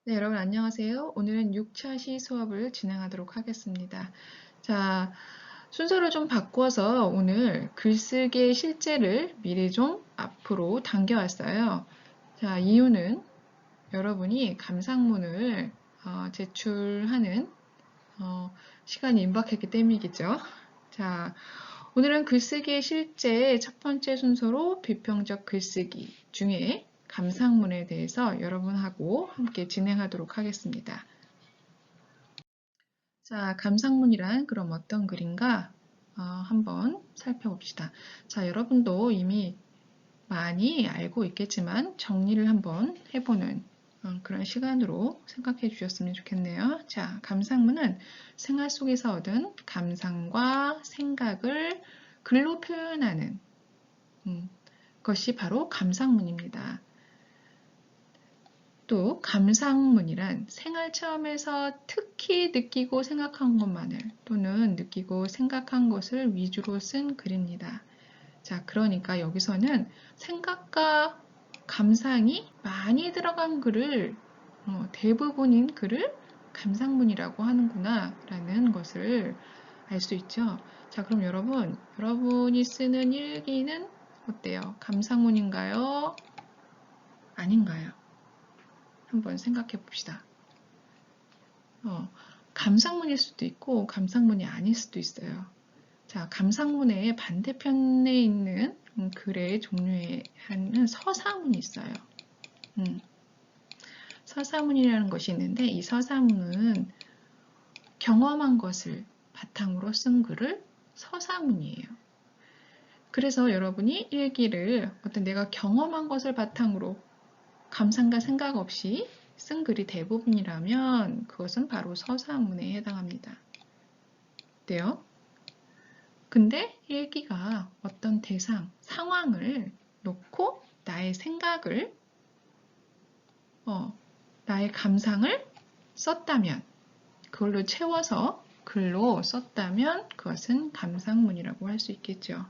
네, 여러분 안녕하세요. 오늘은 6차 시 수업을 진행하도록 하겠습니다. 자, 순서를 좀 바꿔서 오늘 글쓰기의 실제를 미리 좀 앞으로 당겨왔어요. 자, 이유는 여러분이 감상문을 제출하는 시간이 임박했기 때문이겠죠. 자, 오늘은 글쓰기의 실제 첫 번째 순서로 비평적 글쓰기 중에 감상문에 대해서 여러분하고 함께 진행하도록 하겠습니다. 자, 감상문이란 그럼 어떤 글인가? 한번 살펴봅시다. 자, 여러분도 이미 많이 알고 있겠지만 정리를 한번 해보는 그런 시간으로 생각해 주셨으면 좋겠네요. 자, 감상문은 생활 속에서 얻은 감상과 생각을 글로 표현하는 것이 바로 감상문입니다. 또 감상문이란 생활 체험에서 특히 느끼고 생각한 것만을 또는 느끼고 생각한 것을 위주로 쓴 글입니다. 자, 그러니까 여기서는 생각과 감상이 많이 들어간 글을 대부분인 글을 감상문이라고 하는구나 라는 것을 알 수 있죠. 자, 그럼 여러분이 쓰는 일기는 어때요? 감상문인가요? 아닌가요? 한번 생각해 봅시다. 감상문일 수도 있고 감상문이 아닐 수도 있어요. 자, 감상문의 반대편에 있는 글의 종류에 하는 서사문이 있어요. 서사문이라는 것이 있는데 이 서사문은 경험한 것을 바탕으로 쓴 글을 서사문이에요. 그래서 여러분이 일기를 어떤 내가 경험한 것을 바탕으로 감상과 생각 없이 쓴 글이 대부분이라면 그것은 바로 서사문에 해당합니다. 어때요? 근데 일기가 어떤 대상, 상황을 놓고 나의 생각을, 나의 감상을 썼다면, 그걸로 채워서 글로 썼다면 그것은 감상문이라고 할 수 있겠죠.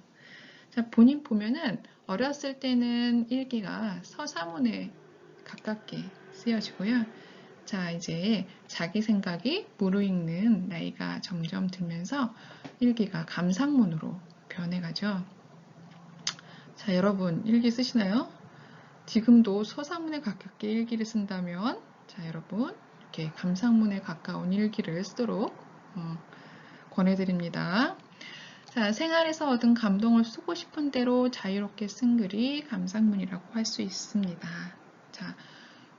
자, 본인 보면은 어렸을 때는 일기가 서사문에 가깝게 쓰여지고요. 자, 이제 자기 생각이 무르익는 나이가 점점 들면서 일기가 감상문으로 변해가죠. 자, 여러분 일기 쓰시나요? 지금도 서사문에 가깝게 일기를 쓴다면 자, 여러분 이렇게 감상문에 가까운 일기를 쓰도록 권해드립니다. 자, 생활에서 얻은 감동을 쓰고 싶은 대로 자유롭게 쓴 글이 감상문이라고 할 수 있습니다. 자,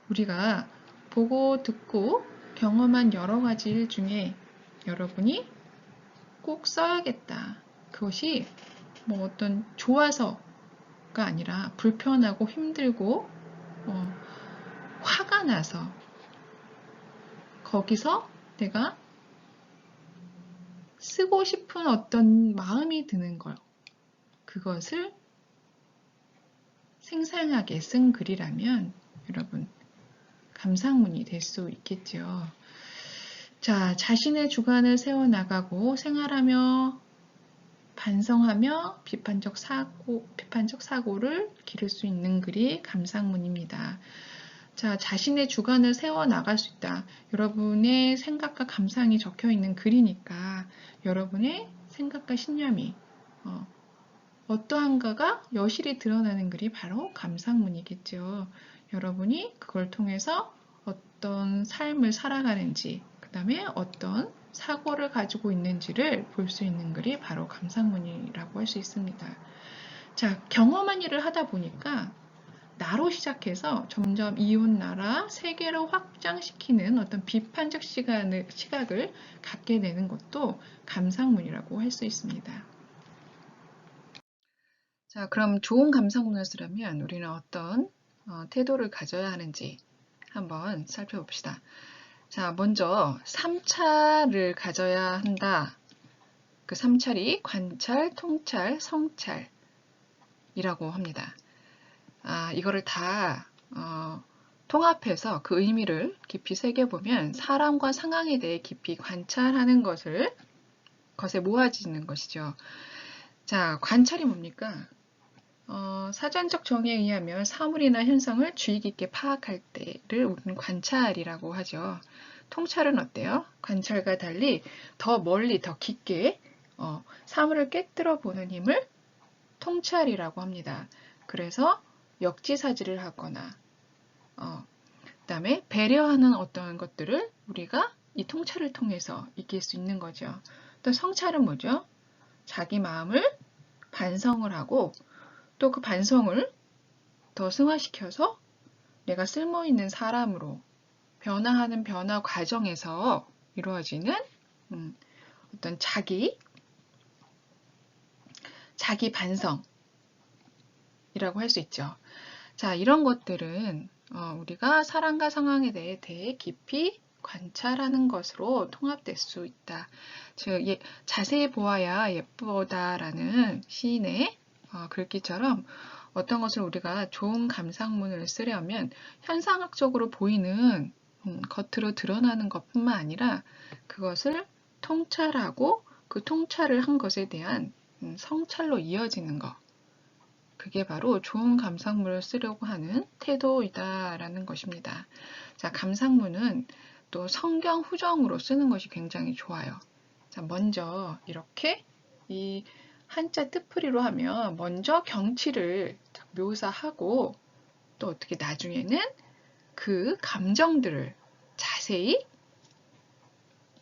우리가 보고 듣고 경험한 여러 가지 일 중에 여러분이 꼭 써야겠다. 그것이 뭐 어떤 좋아서가 아니라 불편하고 힘들고 화가 나서 거기서 내가 쓰고 싶은 어떤 마음이 드는 걸 그것을 생생하게 쓴 글이라면 여러분 감상문이 될 수 있겠죠. 자, 자신의 주관을 세워나가고 생활하며 반성하며 비판적 사고를 기를 수 있는 글이 감상문입니다. 자, 자신의 주관을 세워나갈 수 있다. 여러분의 생각과 감상이 적혀 있는 글이니까 여러분의 생각과 신념이 어떠한가가 여실히 드러나는 글이 바로 감상문이겠죠. 여러분이 그걸 통해서 어떤 삶을 살아가는지, 그 다음에 어떤 사고를 가지고 있는지를 볼 수 있는 글이 바로 감상문이라고 할 수 있습니다. 자, 경험한 일을 하다 보니까 나로 시작해서 점점 이웃 나라, 세계로 확장시키는 어떤 비판적 시각을 갖게 되는 것도 감상문이라고 할 수 있습니다. 자, 그럼 좋은 감상문을 쓰려면 우리는 어떤 태도를 가져야 하는지 한번 살펴봅시다. 자, 먼저 3차를 가져야 한다. 그 3차이 관찰, 통찰, 성찰이라고 합니다. 이거를 다 통합해서 그 의미를 깊이 새겨보면 사람과 상황에 대해 깊이 관찰하는 것에 모아지는 것이죠. 자, 관찰이 뭡니까? 사전적 정의에 의하면 사물이나 현상을 주의 깊게 파악할 때를 우리는 관찰이라고 하죠. 통찰은 어때요? 관찰과 달리 더 멀리, 더 깊게 사물을 꿰뚫어 보는 힘을 통찰이라고 합니다. 그래서 역지사지를 하거나 그다음에 배려하는 어떤 것들을 우리가 이 통찰을 통해서 이길 수 있는 거죠. 또 성찰은 뭐죠? 자기 마음을 반성을 하고 또 그 반성을 더 승화시켜서 내가 쓸모있는 사람으로 변화하는 변화 과정에서 이루어지는 어떤 자기 반성이라고 할 수 있죠. 자, 이런 것들은 우리가 사람과 상황에 대해 깊이 관찰하는 것으로 통합될 수 있다. 즉, 자세히 보아야 예쁘다라는 시인의 글귀처럼 어떤 것을 우리가 좋은 감상문을 쓰려면 현상학적으로 보이는 겉으로 드러나는 것뿐만 아니라 그것을 통찰하고 그 통찰을 한 것에 대한 성찰로 이어지는 것. 그게 바로 좋은 감상문을 쓰려고 하는 태도이다라는 것입니다. 자, 감상문은 또 성경 후정으로 쓰는 것이 굉장히 좋아요. 자, 먼저 이렇게 이 한자 뜻풀이로 하면 먼저 경치를 묘사하고 또 어떻게 나중에는 그 감정들을 자세히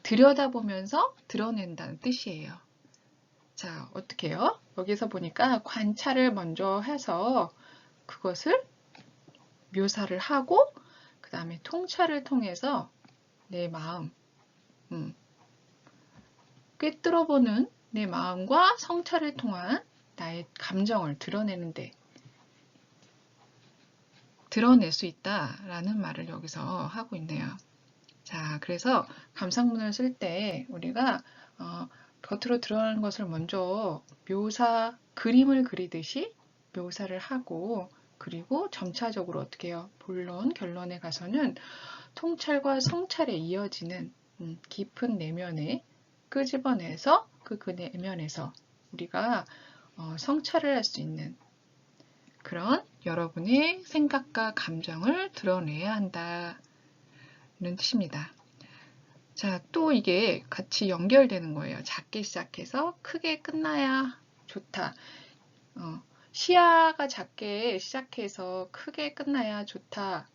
들여다보면서 드러낸다는 뜻이에요. 자, 어떻게 해요? 여기서 보니까 관찰을 먼저 해서 그것을 묘사를 하고 그 다음에 통찰을 통해서 내 마음, 꿰뚫어보는 내 마음과 성찰을 통한 나의 감정을 드러낼 수 있다라는 말을 여기서 하고 있네요. 자, 그래서 감상문을 쓸 때 우리가 겉으로 드러나는 것을 먼저 그림을 그리듯이 묘사를 하고 그리고 점차적으로 어떻게 해요? 본론, 결론에 가서는 통찰과 성찰에 이어지는 깊은 내면에 끄집어내서 그 내면에서 우리가 성찰을 할 수 있는 그런 여러분의 생각과 감정을 드러내야 한다는 뜻입니다. 자, 또 이게 같이 연결되는 거예요. 작게 시작해서 크게 끝나야 좋다. 시야가 작게 시작해서 크게 끝나야 좋다.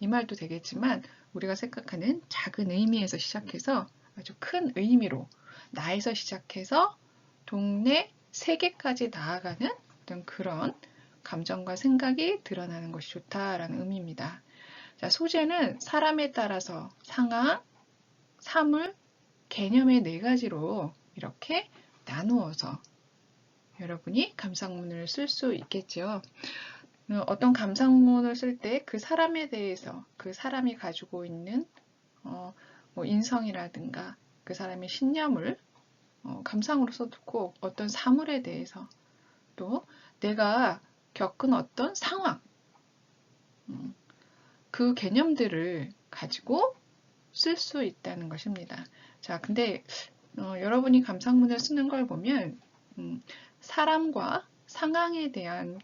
이 말도 되겠지만 우리가 생각하는 작은 의미에서 시작해서 아주 큰 의미로 나에서 시작해서 동네 세계까지 나아가는 어떤 그런 감정과 생각이 드러나는 것이 좋다라는 의미입니다. 자, 소재는 사람에 따라서 상황, 사물, 개념의 4가지로 이렇게 나누어서 여러분이 감상문을 쓸 수 있겠죠. 어떤 감상문을 쓸 때 그 사람에 대해서 그 사람이 가지고 있는 뭐 인성이라든가 그 사람의 신념을 감상으로 써두고 어떤 사물에 대해서 또 내가 겪은 어떤 상황 그 개념들을 가지고 쓸 수 있다는 것입니다. 자, 근데 여러분이 감상문을 쓰는 걸 보면 사람과 상황에 대한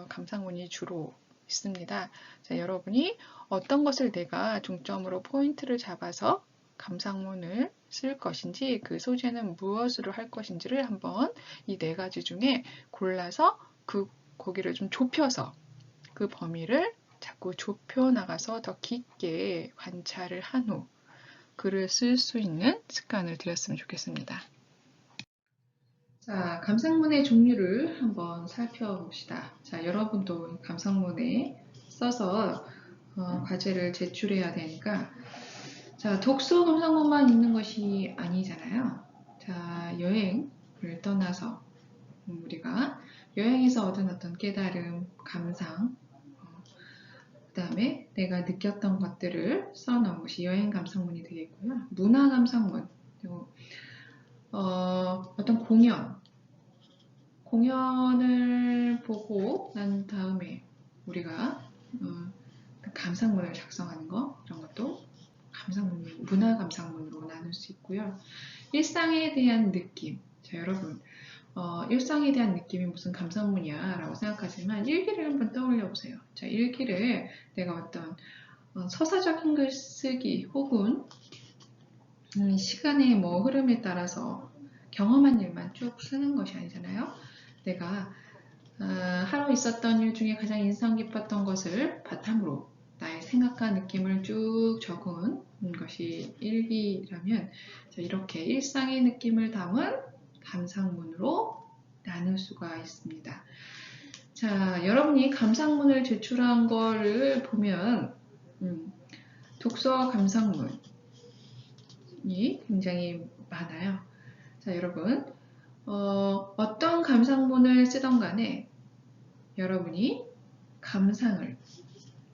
감상문이 주로 있습니다. 자, 여러분이 어떤 것을 내가 중점으로 포인트를 잡아서 감상문을 쓸 것인지 그 소재는 무엇으로 할 것인지를 한번 이 4가지 중에 골라서 거기를 좀 좁혀서 그 범위를 자꾸 좁혀 나가서 더 깊게 관찰을 한 후 글을 쓸 수 있는 습관을 들였으면 좋겠습니다. 자, 감상문의 종류를 한번 살펴봅시다. 자, 여러분도 감상문에 써서 과제를 제출해야 되니까 자, 독서 감상문만 있는 것이 아니잖아요. 자, 여행을 떠나서 우리가 여행에서 얻은 어떤 깨달음, 감상, 그 다음에 내가 느꼈던 것들을 써놓은 것이 여행 감상문이 되겠고요. 문화 감상문, 그리고 어떤 공연을 보고 난 다음에 우리가 감상문을 작성하는 거 이런 것도 문화 감상문으로 나눌 수 있고요. 일상에 대한 느낌. 자, 여러분 일상에 대한 느낌이 무슨 감상문이야 라고 생각하지만 일기를 한번 떠올려 보세요. 자, 일기를 내가 어떤 서사적인 글 쓰기 혹은 시간의 뭐 흐름에 따라서 경험한 일만 쭉 쓰는 것이 아니잖아요. 내가 하루 있었던 일 중에 가장 인상 깊었던 것을 바탕으로 나의 생각과 느낌을 쭉 적은 것이 일기라면 이렇게 일상의 느낌을 담은 감상문으로 나눌 수가 있습니다. 자, 여러분이 감상문을 제출한 거를 보면 독서 감상문이 굉장히 많아요. 자, 여러분 어떤 감상문을 쓰던 간에 여러분이 감상을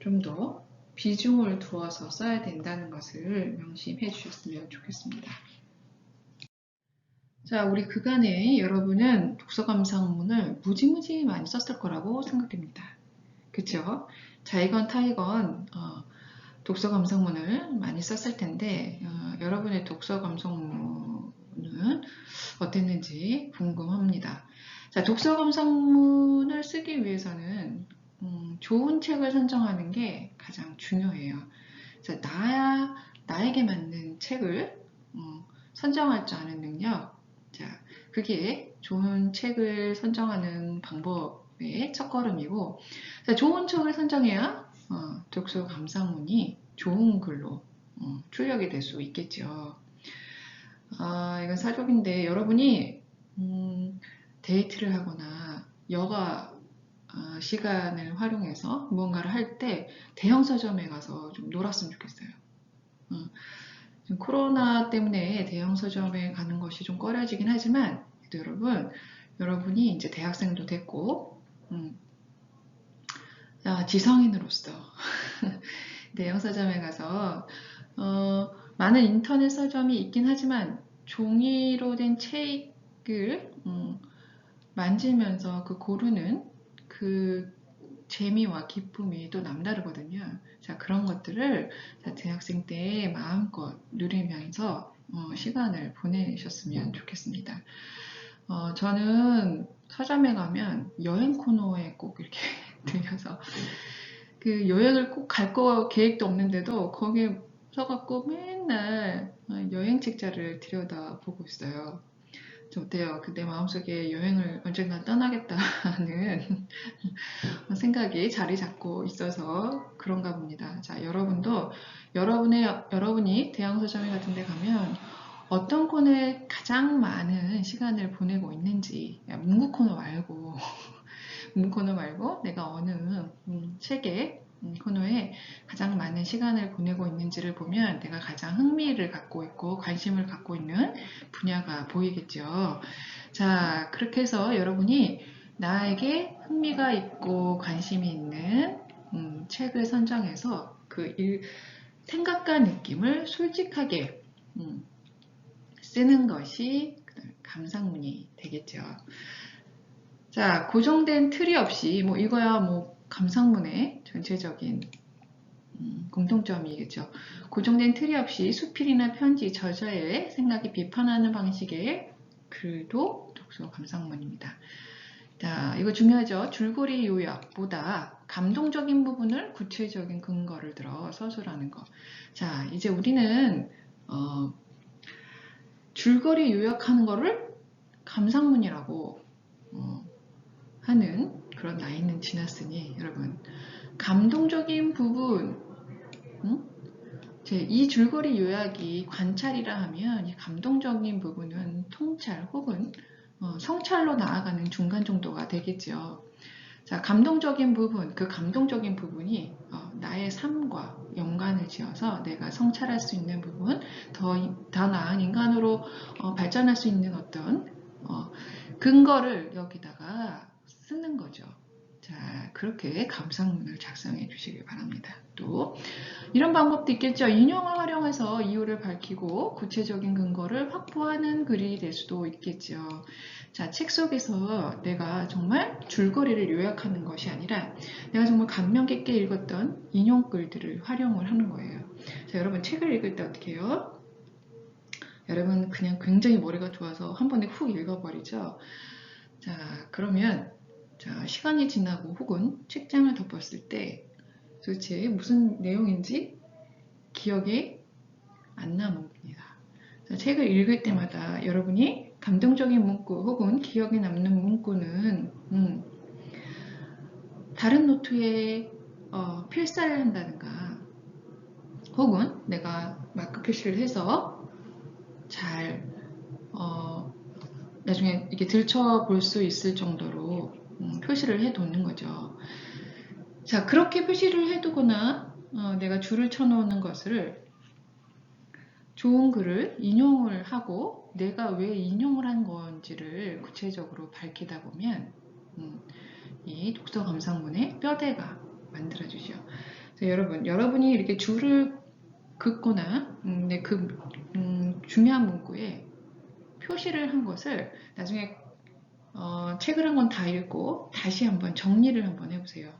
좀 더 비중을 두어서 써야 된다는 것을 명심해 주셨으면 좋겠습니다. 자, 우리 그간에 여러분은 독서 감상문을 무지무지 많이 썼을 거라고 생각됩니다. 그쵸? 자이건 타이건 독서 감상문을 많이 썼을 텐데 여러분의 독서 감상문은 어땠는지 궁금합니다. 자, 독서 감상문을 쓰기 위해서는 좋은 책을 선정하는 게 가장 중요해요. 자, 나에게 맞는 책을 선정할 줄 아는 능력. 자, 그게 좋은 책을 선정하는 방법의 첫걸음이고, 자, 좋은 책을 선정해야 독서 감상문이 좋은 글로 출력이 될 수 있겠죠. 이건 사족인데 여러분이 데이트를 하거나 여가 시간을 활용해서 무언가를 할 때 대형 서점에 가서 좀 놀았으면 좋겠어요. 지금 코로나 때문에 대형 서점에 가는 것이 좀 꺼려지긴 하지만 여러분이 이제 대학생도 됐고 지성인으로서 대형 서점에 가서 많은 인터넷 서점이 있긴 하지만 종이로 된 책을 만지면서 그 고르는 그 재미와 기쁨이 또 남다르거든요. 자, 그런 것들을 대학생 때 마음껏 누리면서 시간을 보내셨으면 좋겠습니다. 저는 서점에 가면 여행 코너에 꼭 이렇게 들려서 그 여행을 꼭 갈 거 계획도 없는데도 거기에 서갖고 맨날 여행 책자를 들여다보고 있어요. 어때요? 내 마음속에 여행을 언젠가 떠나겠다는 생각이 자리 잡고 있어서 그런가 봅니다. 자, 여러분도 여러분이 대형 서점에 같은 데 가면 어떤 코너에 가장 많은 시간을 보내고 있는지, 문구 코너 말고 문구 코너 말고 내가 어느 책의 코너에 가장 많은 시간을 보내고 있는지를 보면 내가 가장 흥미를 갖고 있고 관심을 갖고 있는 분야가 보이겠죠. 자, 그렇게 해서 여러분이 나에게 흥미가 있고 관심이 있는 책을 선정해서 생각과 느낌을 솔직하게 쓰는 것이 감상문이 되겠죠. 자, 고정된 틀이 없이 이거야 감상문의 전체적인 공통점이겠죠. 고정된 틀이 없이 수필이나 편지, 저자의 생각이 비판하는 방식의 글도 독서 감상문입니다. 자, 이거 중요하죠. 줄거리 요약보다 감동적인 부분을 구체적인 근거를 들어 서술하는 거. 자, 이제 우리는 줄거리 요약하는 거를 감상문이라고 하는 그런 나이는 지났으니 여러분 감동적인 부분 이 줄거리 요약이 관찰이라 하면 이 감동적인 부분은 통찰 혹은 성찰로 나아가는 중간 정도가 되겠죠. 자, 감동적인 부분, 그 감동적인 부분이 나의 삶과 연관을 지어서 내가 성찰할 수 있는 부분, 더 나은 인간으로 발전할 수 있는 어떤 근거를 여기다가 쓰는 거죠. 자, 그렇게 감상문을 작성해 주시길 바랍니다. 또 이런 방법도 있겠죠. 인용을 활용해서 이유를 밝히고 구체적인 근거를 확보하는 글이 될 수도 있겠죠. 자, 책 속에서 내가 정말 줄거리를 요약하는 것이 아니라 내가 정말 감명 깊게 읽었던 인용글들을 활용을 하는 거예요. 자, 여러분 책을 읽을 때 어떻게 해요? 여러분 그냥 굉장히 머리가 좋아서 한 번에 훅 읽어버리죠. 자, 그러면 자, 시간이 지나고 혹은 책장을 덮었을 때 도대체 무슨 내용인지 기억에 안 남습니다. 자, 책을 읽을 때마다 여러분이 감동적인 문구 혹은 기억에 남는 문구는 다른 노트에 필사를 한다든가 혹은 내가 마크 표시를 해서 잘 나중에 이렇게 들춰볼 수 있을 정도로 표시를 해두는 거죠. 자, 그렇게 표시를 해두거나 내가 줄을 쳐놓는 것을 좋은 글을 인용을 하고 내가 왜 인용을 한 건지를 구체적으로 밝히다 보면 이 독서 감상문의 뼈대가 만들어지죠. 여러분이 이렇게 줄을 긋거나 중요한 문구에 표시를 한 것을 나중에 책을 한 권 다 읽고 다시 한번 정리를 한번 해보세요.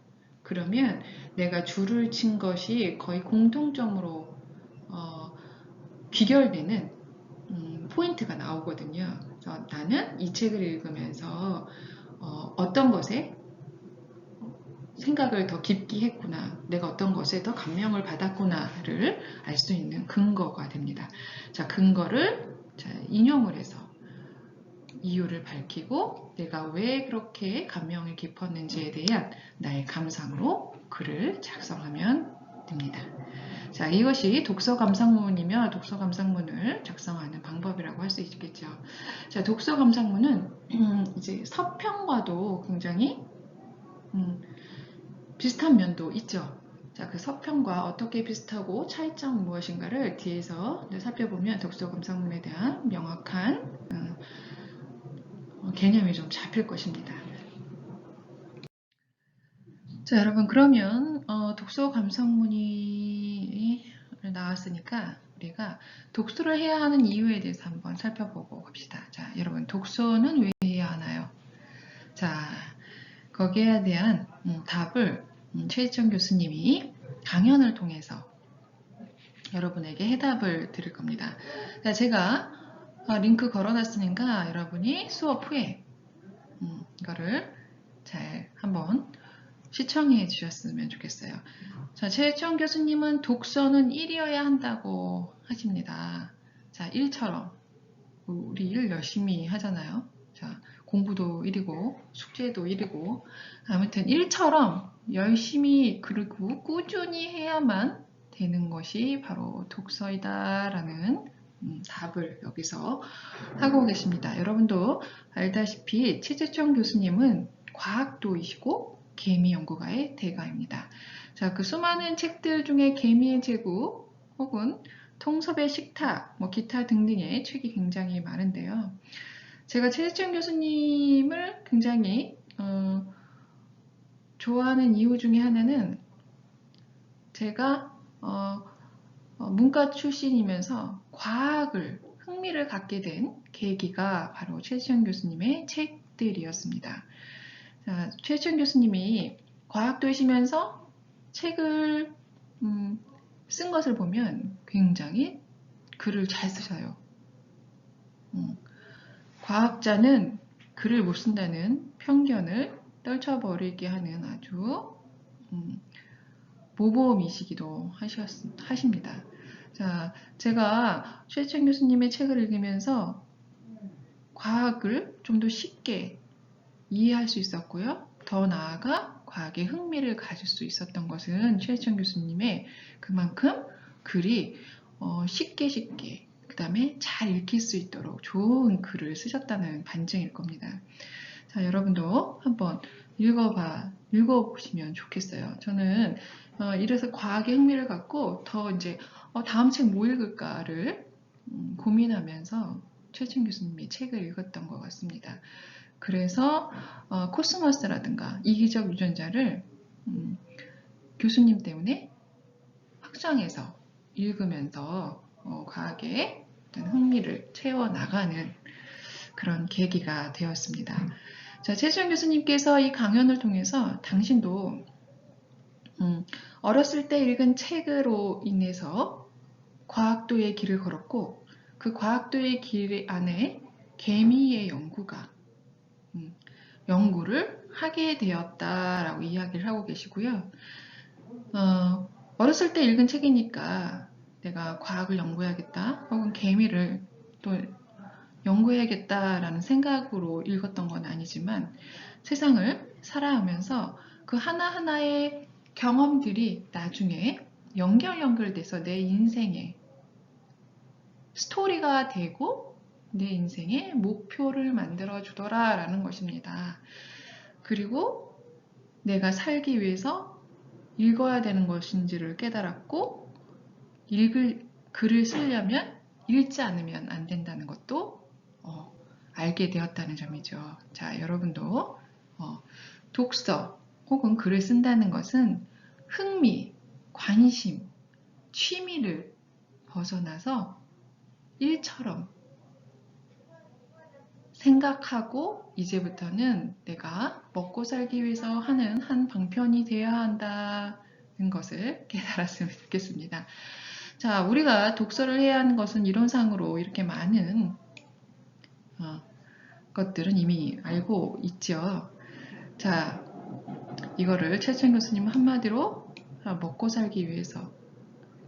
그러면 내가 줄을 친 것이 거의 공통점으로 귀결되는 포인트가 나오거든요. 그래서 나는 이 책을 읽으면서 어떤 것에 생각을 더 깊게 했구나, 내가 어떤 것에 더 감명을 받았구나를 알 수 있는 근거가 됩니다. 자, 근거를 인용을 해서 이유를 밝히고 내가 왜 그렇게 감명을 깊었는지에 대한 나의 감상으로 글을 작성하면 됩니다. 자, 이것이 독서 감상문이며 독서 감상문을 작성하는 방법이라고 할 수 있겠죠. 자, 독서 감상문은 이제 서평과도 굉장히 비슷한 면도 있죠. 자, 그 서평과 어떻게 비슷하고 차이점은 무엇인가를 뒤에서 살펴보면 독서 감상문에 대한 명확한 개념이 좀 잡힐 것입니다. 자, 여러분, 그러면 독서 감상문이 나왔으니까 우리가 독서를 해야 하는 이유에 대해서 한번 살펴보고 갑시다. 자, 여러분, 독서는 왜 해야 하나요? 자, 거기에 대한 답을 최희정 교수님이 강연을 통해서 여러분에게 해답을 드릴 겁니다. 자, 제가 링크 걸어놨으니까 여러분이 수업 후에 이거를 잘 한번 시청해 주셨으면 좋겠어요. 자, 최혜정 교수님은 독서는 1이어야 한다고 하십니다. 자, 1처럼 우리 일 열심히 하잖아요. 자, 공부도 1이고 숙제도 1이고 아무튼 1처럼 열심히 그리고 꾸준히 해야만 되는 것이 바로 독서이다 라는 답을 여기서 하고 계십니다. 여러분도 알다시피 최재청 교수님은 과학도이시고 개미연구가의 대가입니다. 자, 그 수많은 책들 중에 개미의 제국 혹은 통섭의 식탁, 기타 등등의 책이 굉장히 많은데요. 제가 최재청 교수님을 굉장히 좋아하는 이유 중에 하나는 제가 문과 출신이면서 과학을 흥미를 갖게 된 계기가 바로 최재청 교수님의 책들이었습니다. 자, 최재청 교수님이 과학도이시면서 책을 쓴 것을 보면 굉장히 글을 잘 쓰셔요. 과학자는 글을 못 쓴다는 편견을 떨쳐버리게 하는 아주 모범이시기도 하십니다. 자, 제가 최재청 교수님의 책을 읽으면서 과학을 좀 더 쉽게 이해할 수 있었고요. 더 나아가 과학에 흥미를 가질 수 있었던 것은 최재청 교수님의 그만큼 글이 쉽게 그 다음에 잘 읽힐 수 있도록 좋은 글을 쓰셨다는 반증일 겁니다. 자, 여러분도 한번 읽어보시면 좋겠어요. 저는 이래서 과학에 흥미를 갖고 더 이제 다음 책 뭐 읽을까를 고민하면서 최재청 교수님의 책을 읽었던 것 같습니다. 그래서 코스모스라든가 이기적 유전자를 교수님 때문에 확장해서 읽으면서 과학에 흥미를 채워나가는 그런 계기가 되었습니다. 자, 최재청 교수님께서 이 강연을 통해서 당신도 어렸을 때 읽은 책으로 인해서 과학도의 길을 걸었고 그 과학도의 길 안에 개미의 연구가 연구를 하게 되었다라고 이야기를 하고 계시고요. 어렸을 때 읽은 책이니까 내가 과학을 연구해야겠다 혹은 개미를 또 연구해야겠다라는 생각으로 읽었던 건 아니지만 세상을 살아가면서 그 하나하나의 경험들이 나중에 연결돼서 내 인생의 스토리가 되고 내 인생의 목표를 만들어 주더라라는 것입니다. 그리고 내가 살기 위해서 읽어야 되는 것인지를 깨달았고 글을 쓰려면 읽지 않으면 안 된다는 것도 알게 되었다는 점이죠. 자, 여러분도 독서 혹은 글을 쓴다는 것은 흥미, 관심, 취미를 벗어나서 일처럼 생각하고 이제부터는 내가 먹고 살기 위해서 하는 한 방편이 되어야 한다는 것을 깨달았으면 좋겠습니다. 자, 우리가 독서를 해야 하는 것은 이론상으로 이렇게 많은 것들은 이미 알고 있죠. 자, 이거를 최수영 교수님 한마디로 먹고 살기 위해서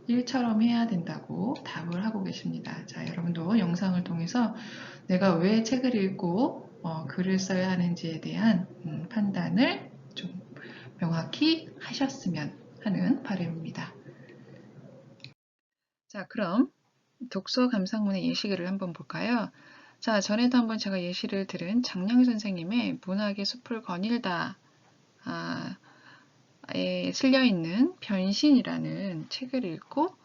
일처럼 해야 된다고 답을 하고 계십니다. 자, 여러분도 영상을 통해서 내가 왜 책을 읽고 글을 써야 하는지에 대한 판단을 좀 명확히 하셨으면 하는 바람입니다. 자, 그럼 독서 감상문의 예시글을 한번 볼까요? 자, 전에도 한번 제가 예시를 들은 장량희 선생님의 문학의 숲을 거닐다 에 실려있는 변신이라는 책을 읽고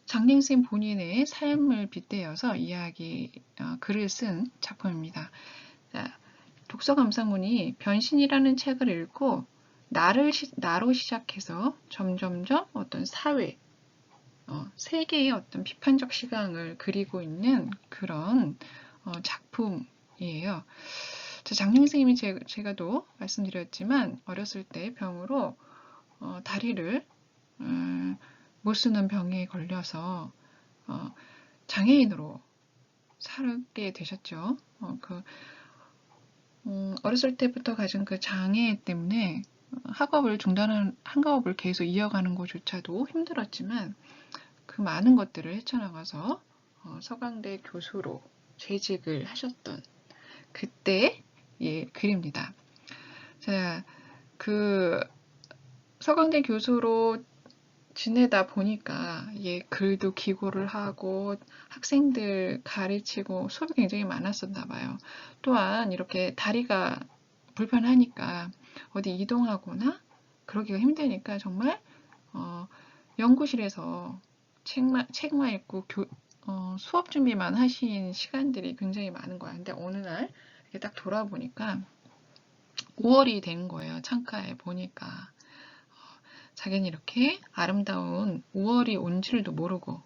장량희 선생님 본인의 삶을 빗대어서 글을 쓴 작품입니다. 자, 독서 감상문이 변신이라는 책을 읽고 나로 시작해서 점점점 어떤 사회, 세계의 어떤 비판적 시각을 그리고 있는 그런 작품이에요. 장룡 선생님이 제가도 말씀드렸지만 어렸을 때 병으로 다리를 못 쓰는 병에 걸려서 장애인으로 살게 되셨죠. 어렸을 때부터 가진 그 장애 때문에 학업을 계속 이어가는 것조차도 힘들었지만 그 많은 것들을 헤쳐나가서 서강대 교수로 재직을 하셨던 그때 글입니다. 자, 서강대 교수로 지내다 보니까 글도 기고를 하고 학생들 가르치고 수업이 굉장히 많았었나 봐요. 또한 이렇게 다리가 불편하니까 어디 이동하거나 그러기가 힘드니까 정말 연구실에서 책만 읽고 수업 준비만 하신 시간들이 굉장히 많은 거야. 근데 어느 날 이렇게 딱 돌아보니까 5월이 된 거예요. 창가에 보니까. 자기는 이렇게 아름다운 5월이 온 줄도 모르고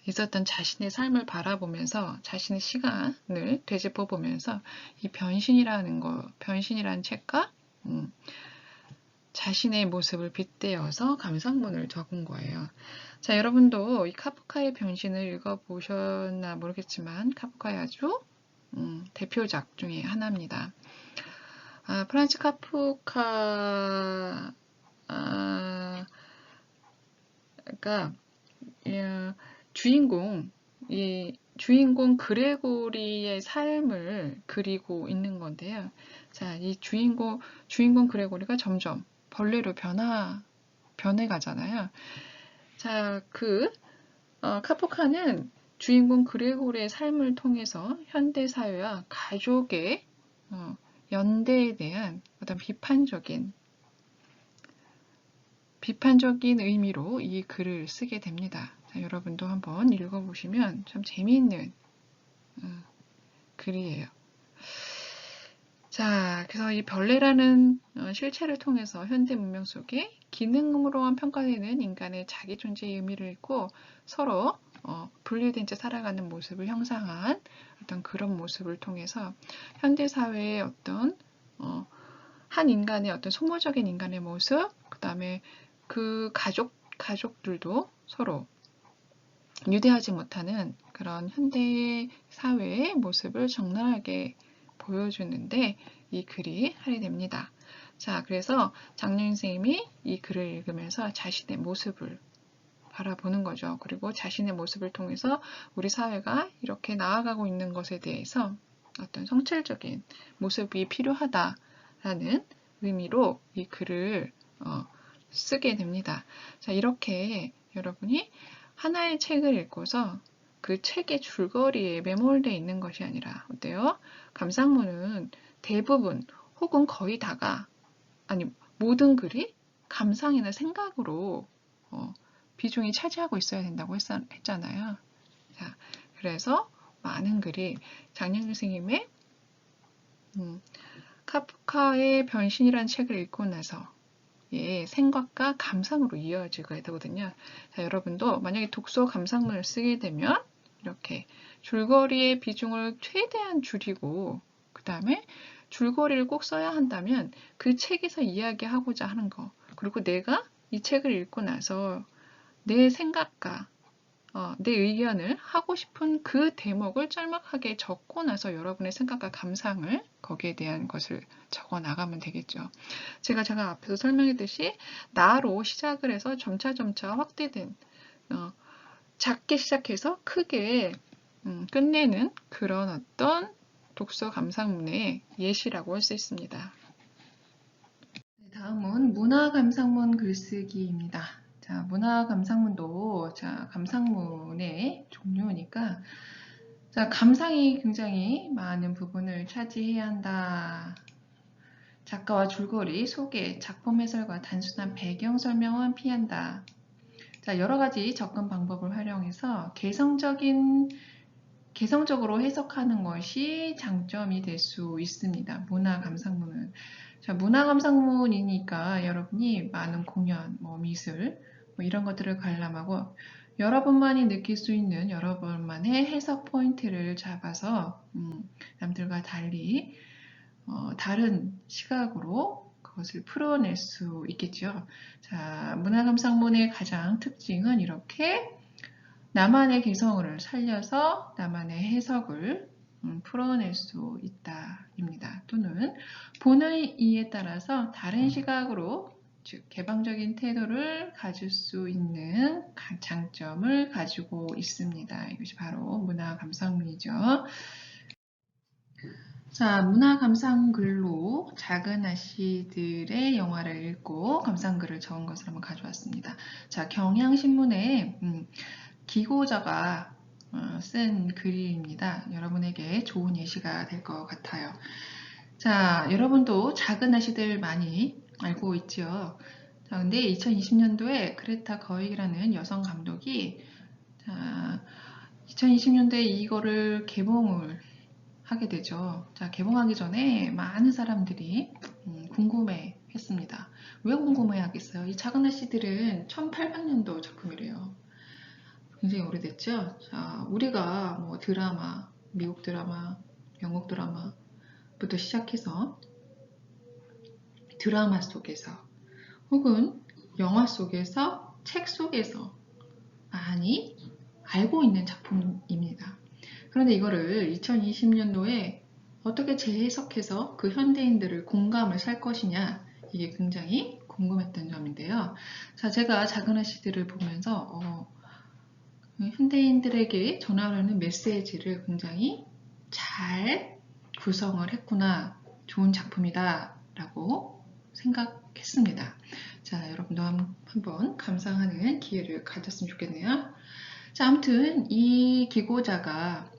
있었던 자신의 삶을 바라보면서 자신의 시간을 되짚어보면서 이 변신이라는 책과 자신의 모습을 빗대어서 감상문을 적은 거예요. 자, 여러분도 이 카프카의 변신을 읽어보셨나 모르겠지만 카프카의 아주 대표작 중에 하나입니다. 프란츠 카프카가 주인공 그레고리의 삶을 그리고 있는 건데요. 자, 이 주인공 그레고리가 점점 벌레로 변해가잖아요. 자, 카프카는 주인공 그레고리의 삶을 통해서 현대사회와 가족의 연대에 대한 어떤 비판적인 의미로 이 글을 쓰게 됩니다. 자, 여러분도 한번 읽어보시면 참 재미있는 글이에요. 자, 그래서 이 벌레라는 실체를 통해서 현대 문명 속에 기능으로만 평가되는 인간의 자기 존재의 의미를 읽고 서로 분리된 채 살아가는 모습을 형상한 어떤 그런 모습을 통해서 현대 사회의 어떤 한 인간의 어떤 소모적인 인간의 모습, 그 다음에 그 가족들도 서로 유대하지 못하는 그런 현대 사회의 모습을 적나라하게 보여주는데 이 글이 할애됩니다. 자, 그래서 장려인 선생님이 이 글을 읽으면서 자신의 모습을 바라보는 거죠. 그리고 자신의 모습을 통해서 우리 사회가 이렇게 나아가고 있는 것에 대해서 어떤 성찰적인 모습이 필요하다라는 의미로 이 글을 쓰게 됩니다. 자, 이렇게 여러분이 하나의 책을 읽고서 그 책의 줄거리에 매몰되어 있는 것이 아니라 어때요? 감상문은 대부분 혹은 거의 다가 아니 모든 글이 감상이나 생각으로 비중이 차지하고 있어야 된다고 했잖아요. 자, 그래서 많은 글이 장량일 선생님의 카프카의 변신이라는 책을 읽고 나서 생각과 감상으로 이어지게 되거든요. 자, 여러분도 만약에 독서 감상문을 쓰게 되면 이렇게 줄거리의 비중을 최대한 줄이고 그 다음에 줄거리를 꼭 써야 한다면 그 책에서 이야기하고자 하는 거 그리고 내가 이 책을 읽고 나서 내 생각과 내 의견을 하고 싶은 그 대목을 짤막하게 적고 나서 여러분의 생각과 감상을 거기에 대한 것을 적어 나가면 되겠죠. 제가 앞에서 설명했듯이 나로 시작을 해서 점차 확대된 작게 시작해서 크게 끝내는 그런 어떤 독서 감상문의 예시라고 할 수 있습니다. 다음은 문화 감상문 글쓰기입니다. 자, 문화 감상문도 자, 감상문의 종류니까 자, 감상이 굉장히 많은 부분을 차지해야 한다. 작가와 줄거리, 소개, 작품 해설과 단순한 배경 설명은 피한다. 자, 여러 가지 접근 방법을 활용해서 개성적으로 해석하는 것이 장점이 될 수 있습니다. 문화 감상문은. 자, 문화 감상문이니까 여러분이 많은 공연, 미술, 이런 것들을 관람하고 여러분만이 느낄 수 있는 여러분만의 해석 포인트를 잡아서 남들과 달리 다른 시각으로 그것을 풀어낼 수 있겠죠. 자, 문화 감상문의 가장 특징은 이렇게 나만의 개성을 살려서 나만의 해석을 풀어낼 수 있다입니다. 또는 보는 이에 따라서 다른 시각으로 즉 개방적인 태도를 가질 수 있는 장점을 가지고 있습니다. 이것이 바로 문화 감상문이죠. 자, 문화 감상글로 작은 아씨들의 영화를 읽고 감상글을 적은 것을 한번 가져왔습니다. 자, 경향신문에 기고자가 쓴 글입니다. 여러분에게 좋은 예시가 될 것 같아요. 자, 여러분도 작은 아씨들 많이 알고 있죠. 자, 근데 2020년도에 그레타 거익이라는 여성 감독이 2020년도에 이거를 개봉을 하게 되죠. 자, 개봉하기 전에 많은 사람들이 궁금해 했습니다. 왜 궁금해 하겠어요? 이 작은 아씨들은 1800년도 작품이래요. 굉장히 오래됐죠. 자, 우리가 드라마, 미국 드라마, 영국 드라마부터 시작해서 드라마 속에서 혹은 영화 속에서 책 속에서 많이 알고 있는 작품입니다. 그런데 이거를 2020년도에 어떻게 재해석해서 그 현대인들을 공감을 살 것이냐 이게 굉장히 궁금했던 점인데요. 자, 제가 작은 아씨들을 보면서 현대인들에게 전하려는 메시지를 굉장히 잘 구성을 했구나. 좋은 작품이다 라고 생각했습니다. 자, 여러분도 한번 감상하는 기회를 가졌으면 좋겠네요. 자, 아무튼 이 기고자가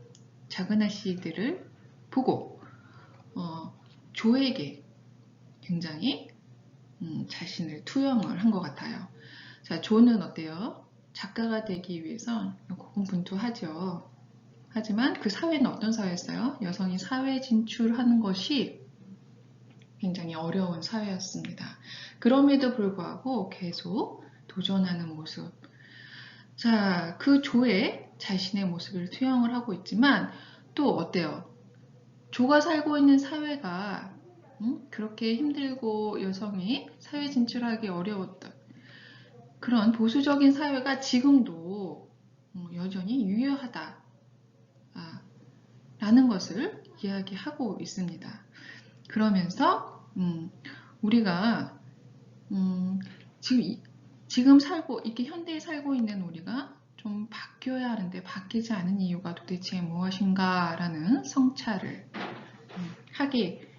작은 아씨들을 보고 조에게 굉장히 자신을 투영을 한 것 같아요. 자, 조는 어때요? 작가가 되기 위해서 고군분투하죠. 하지만 그 사회는 어떤 사회였어요? 여성이 사회 진출하는 것이 굉장히 어려운 사회였습니다. 그럼에도 불구하고 계속 도전하는 모습. 자, 그 조에 자신의 모습을 투영을 하고 있지만 또 어때요? 조가 살고 있는 사회가 그렇게 힘들고 여성이 사회 진출하기 어려웠던 그런 보수적인 사회가 지금도 여전히 유효하다 라는 것을 이야기하고 있습니다. 그러면서 우리가 지금 살고 이렇게 현대에 살고 있는 우리가 좀 바뀌어야 하는데 바뀌지 않은 이유가 도대체 무엇인가라는 성찰을 하게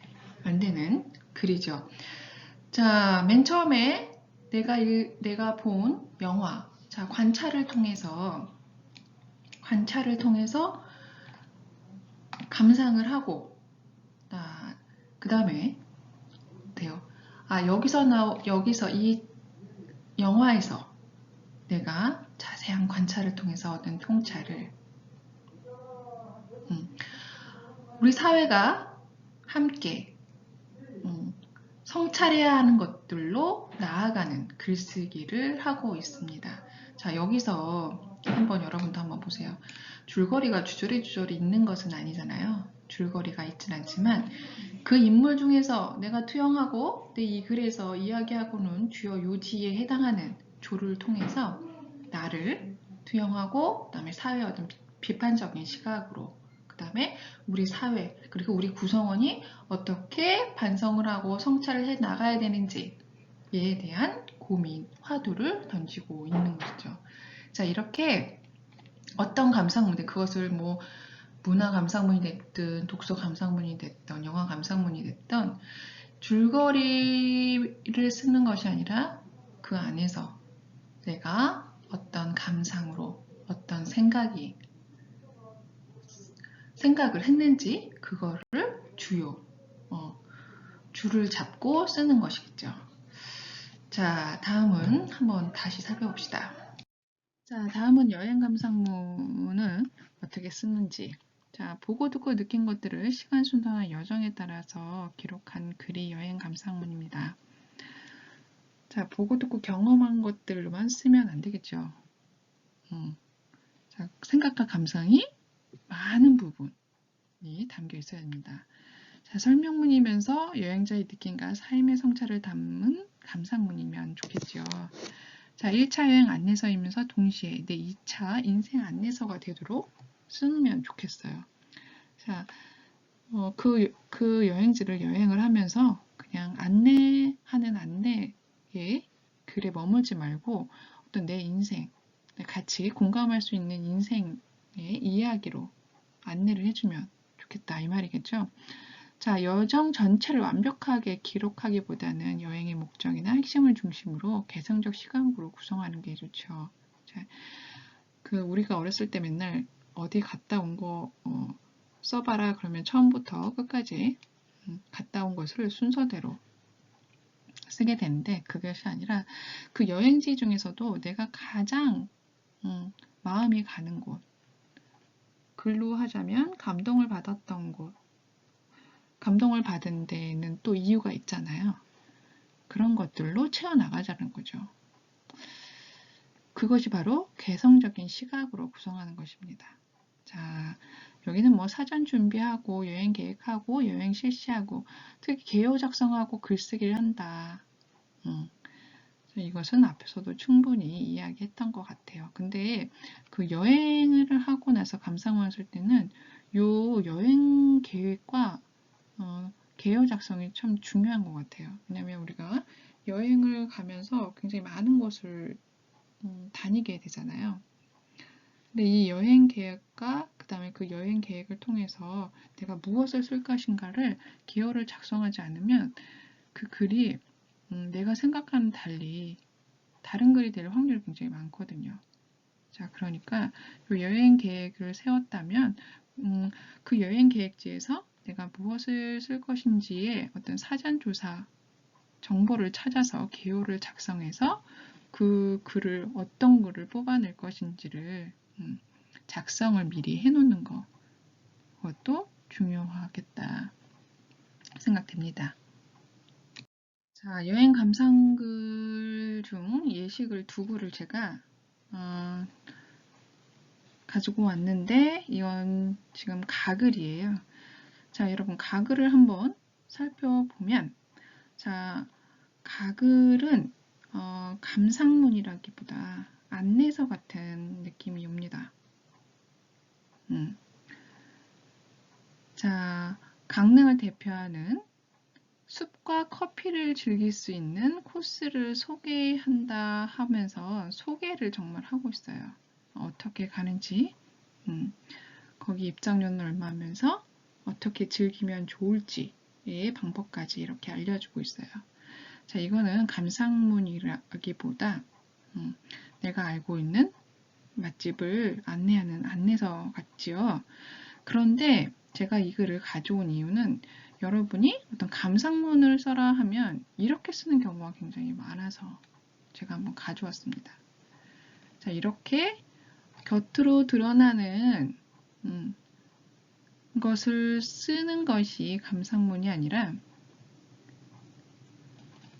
만드는 글이죠. 자, 맨 처음에 내가 본 영화, 자, 관찰을 통해서 감상을 하고, 그 다음에 돼요. 여기서 이 영화에서 내가 자세한 관찰을 통해서 얻은 통찰을 우리 사회가 함께 성찰해야 하는 것들로 나아가는 글쓰기를 하고 있습니다. 자, 여기서 여러분도 한번 보세요. 줄거리가 주저리 있는 것은 아니잖아요. 줄거리가 있진 않지만 그 인물 중에서 내가 투영하고 이 글에서 이야기하고는 주요 요지에 해당하는 조를 통해서 나를 투영하고 그다음에 사회의 어떤 비판적인 시각으로 그다음에 우리 사회 그리고 우리 구성원이 어떻게 반성을 하고 성찰을 해 나가야 되는지에 대한 고민, 화두를 던지고 있는 것이죠. 자, 이렇게 어떤 감상문들, 그것을 뭐 문화 감상문이 됐든 독서 감상문이 됐든 영화 감상문이 됐든 줄거리를 쓰는 것이 아니라 그 안에서 내가 어떤 감상으로 어떤 생각을 했는지 그거를 줄을 잡고 쓰는 것이겠죠. 자, 다음은 한번 다시 살펴봅시다. 자, 다음은 여행 감상문은 어떻게 쓰는지. 자, 보고 듣고 느낀 것들을 시간 순서와 여정에 따라서 기록한 글이 여행 감상문입니다. 자, 보고 듣고 경험한 것들로만 쓰면 안 되겠죠. 자, 생각과 감상이 많은 부분이 담겨 있어야 됩니다. 자, 설명문이면서 여행자의 느낌과 삶의 성찰을 담은 감상문이면 좋겠죠. 자, 1차 여행 안내서이면서 동시에 내 2차 인생 안내서가 되도록 쓰면 좋겠어요. 자, 그 여행지를 여행을 하면서 그냥 안내하는 안내의 글에 머물지 말고 어떤 내 인생, 같이 공감할 수 있는 인생의 이야기로 안내를 해주면 좋겠다 이 말이겠죠. 자, 여정 전체를 완벽하게 기록하기보다는 여행의 목적이나 핵심을 중심으로 개성적 시각으로 구성하는 게 좋죠. 자, 우리가 어렸을 때 맨날 어디 갔다 온 거 써봐라 그러면 처음부터 끝까지 갔다 온 것을 순서대로 쓰게 되는데 그것이 아니라 그 여행지 중에서도 내가 가장 마음이 가는 곳, 글로 하자면 감동을 받았던 곳, 감동을 받은 데에는 또 이유가 있잖아요. 그런 것들로 채워나가자는 거죠. 그것이 바로 개성적인 시각으로 구성하는 것입니다. 자, 여기는 뭐 사전 준비하고 여행 계획하고 여행 실시하고 특히 개요 작성하고 글쓰기를 한다. 이것은 앞에서도 충분히 이야기했던 것 같아요. 근데 그 여행을 하고 나서 감상문을 쓸 때는 요 여행 계획과 개요 작성이 참 중요한 것 같아요. 왜냐하면 우리가 여행을 가면서 굉장히 많은 곳을 다니게 되잖아요. 근데 이 여행 계획과 그 다음에 그 여행 계획을 통해서 내가 무엇을 쓸 것인가를 개요를 작성하지 않으면 그 글이 내가 생각하는 달리 다른 글이 될 확률이 굉장히 많거든요. 자, 그러니까 여행 계획을 세웠다면 그 여행 계획지에서 내가 무엇을 쓸 것인지의 어떤 사전 조사 정보를 찾아서 개요를 작성해서 그 글을 어떤 글을 뽑아낼 것인지를 작성을 미리 해놓는 것 그것도 중요하겠다 생각됩니다. 자, 여행 감상글 중 예시글 2글을 제가 가지고 왔는데 이건 지금 가글이에요. 자, 여러분 가글을 한번 살펴보면 자, 가글은 감상문이라기보다 안내서 같은 느낌이 옵니다. 자, 강릉을 대표하는 숲과 커피를 즐길 수 있는 코스를 소개한다 하면서 소개를 정말 하고 있어요. 어떻게 가는지, 거기 입장료는 얼마면서 어떻게 즐기면 좋을지의 방법까지 이렇게 알려주고 있어요. 자, 이거는 감상문이라기보다 내가 알고 있는 맛집을 안내하는 안내서 같지요. 그런데 제가 이 글을 가져온 이유는 여러분이 어떤 감상문을 써라 하면 이렇게 쓰는 경우가 굉장히 많아서 제가 한번 가져왔습니다. 자, 이렇게 겉으로 드러나는 것을 쓰는 것이 감상문이 아니라,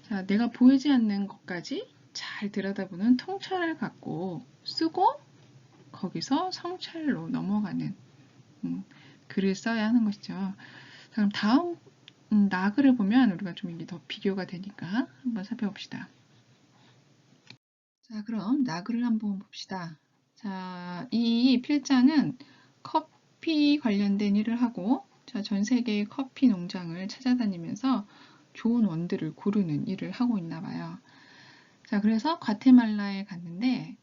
자, 내가 보이지 않는 것까지 잘 들여다보는 통찰을 갖고 쓰고 거기서 성찰로 넘어가는 글을 써야 하는 것이죠. 그럼 다음 나글을 보면 우리가 좀 이게 더 비교가 되니까 한번 살펴봅시다. 자, 그럼 나글을 한번 봅시다. 자, 이 필자는 커피 관련된 일을 하고, 자, 전 세계의 커피 농장을 찾아다니면서 좋은 원두를 고르는 일을 하고 있나 봐요. 자, 그래서 과테말라에 갔는데,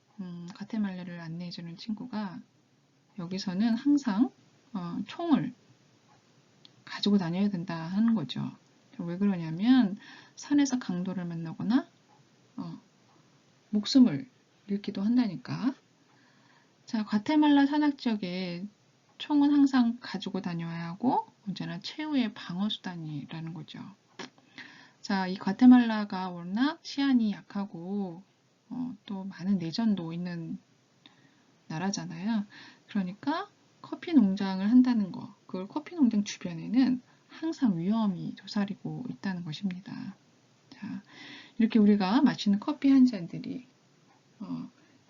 과테말라를 안내해주는 친구가 여기서는 항상 총을 가지고 다녀야 된다 하는 거죠. 왜 그러냐면 산에서 강도를 만나거나 목숨을 잃기도 한다니까. 자, 과테말라 산악 지역에 총은 항상 가지고 다녀야 하고 언제나 최후의 방어 수단이라는 거죠. 자, 이 과테말라가 워낙 치안이 약하고 또 많은 내전도 있는 나라잖아요. 그러니까 커피 농장을 한다는 거, 그걸 커피 농장 주변에는 항상 위험이 도사리고 있다는 것입니다. 자, 이렇게 우리가 마시는 커피 한 잔들이